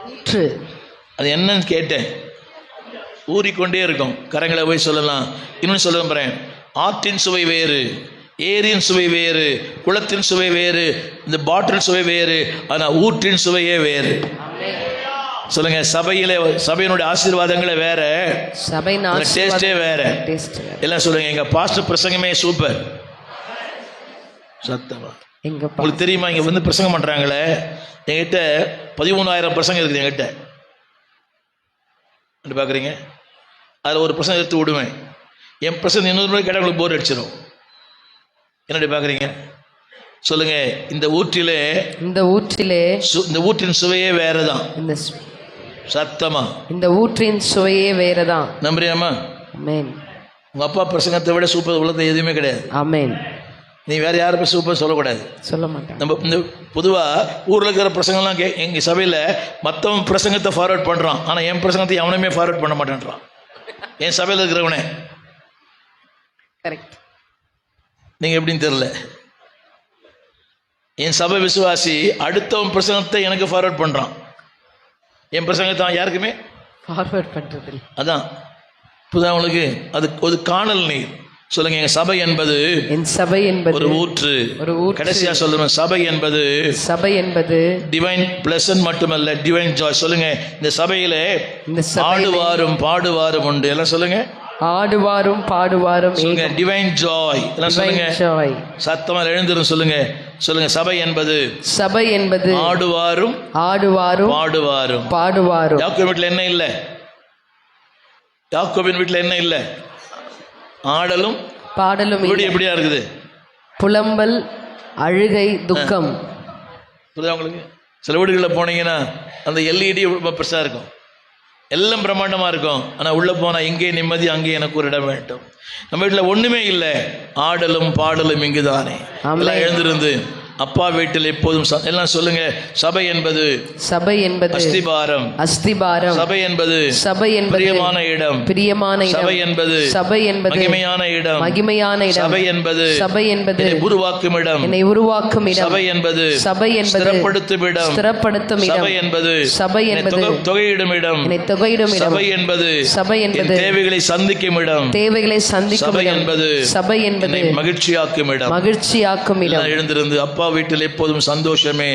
B: ஊற்று.
A: அது என்னன்னு கேட்டேன். ஊறிக்கொண்டே இருக்கும். கரங்களை போய் சொல்லலாம். இன்னொன்று சொல்ல போறேன், ஆற்றின் சுவை வேறு, ஏரியின் சுவை வேறு, குளத்தின் சுவை வேறு, இந்த பாட்டில் சுவை வேறு, ஆனால் ஊற்றின் சுவையே வேறு. சொல்லுங்க, சபையில சபையினுடைய ஆசீர்வாதங்களே வேற,
B: சபை
A: டேஸ்டே வேற. எல்லாம் சொல்லுங்க, எங்க பாஸ்டர் பிரசங்கமே சூப்பர். சத்தமா
B: எங்க
A: உங்களுக்கு தெரியுமா? இங்க வந்து பிரசங்கம் பண்றாங்களே, என்கிட்ட 13,000 பிரசங்கம் இருக்குது என்கிட்ட. பாக்குறீங்க, அதில் ஒரு பிரசங்கம் எடுத்து விடுவேன். என் பிரசங்கம் 200 மணி கேட்டால் உங்களுக்கு போர் அடிச்சிடும். என்னடி பார்க்குறீங்க? சொல்லுங்க, இந்த ஊற்றிலே இந்த ஊற்றின் சுவையே வேறதான்.
B: இந்த
A: சத்தமா
B: இந்த ஊற்றின் சுவையே வேறதான்.
A: நம்புறியாமா?
B: ஆமென்.
A: உங்க அப்பா பிரசங்கத்தை விட சூப்பர் உலகத்தில் எதுவுமே கிடையாது.
B: ஆமென்.
A: நீ வேற யாரும் சூப்பர் சொல்லக்கூடாது.
B: சொல்ல மாட்டேன்.
A: நம்ம இந்த பொதுவாக ஊரில் இருக்கிற பிரசங்கம்லாம் எங்கள் சபையில் மற்றவன் பிரசங்கத்தை ஃபார்வர்ட் பண்ணுறான், ஆனால் என் பிரசங்கத்தை எவனுமே ஃபார்வர்ட் பண்ண மாட்டேன்றான். என் சபையில் இருக்கிறவனே.
B: கரெக்ட்.
A: நீங்கள் எப்படின்னு தெரியல. என் சபை விசுவாசி அடுத்தவன் பிரசங்கத்தை எனக்கு ஃபார்வர்ட் பண்ணுறான், என் பிரசங்கத்தை யாருக்குமே
B: ஃபார்வர்ட் பண்ணுறது.
A: அதான் புதுதான் உங்களுக்கு. அது ஒரு காணல் நீர். சொல்லுங்க, என் சபை என்பது ஒரு ஊற்று. கடைசியா சொல்லுங்க, சபை என்பது டிவைன் பிளஸன் மட்டுமல்ல, டிவைன் ஜாய். சொல்லுங்க, இந்த சபையிலே ஆடுவாரும் பாடுவாரும் உண்டு. எல்லாம் சொல்லுங்க,
B: ஆடுவாரும் பாடுவாரும்.
A: சொல்லுங்க, டிவைன் ஜாய். எல்லாம் சொல்லுங்க, சத்தமா எழுந்திரும். சொல்லுங்க, சபை என்பது ஆடுவாரும் பாடுவாரும். யாக்கோபின் வீட்டில் என்ன இல்லை? யாக்கோபின் வீட்டில் என்ன இல்லை? ஆடலும் பாடலும். வீடு எப்படியா இருக்குது?
B: புலம்பல், அழுகை, துக்கம்.
A: புரியுதா உங்களுக்கு? சில வீடுகளில் போனீங்கன்னா அந்த எல்இடி பெருசாக இருக்கும், எல்லாம் பிரம்மாண்டமாக இருக்கும், ஆனால் உள்ளே போனால் இங்கே நிம்மதி, அங்கே எனக்கு ஒரு இடம் வேண்டும். நம்ம வீட்டில் ஒன்றுமே இல்லை, ஆடலும் பாடலும் இங்கு தானே. எல்லாம் எழுந்திருந்து அப்பா வீட்டில் எப்போதும் எல்லாம் சொல்லுங்க, சபை என்பது அஸ்திபாரம். சபை என்பது பிரியமான இடம். சபை என்பது மகிமையான இடம். சபை என்பது உருவாக்கும் இடம். சபை என்பது ஸ்திரப்படுத்தும் இடம். சபை என்பது தொகையிடும் இடம். சபை என்பது தேவைகளை சந்திக்கும் இடம். சபை என்பது மகிழ்ச்சியாக்கும் இடம். எழுந்திருந்து அப்பா வீட்டில் எப்போதும் சந்தோஷமே.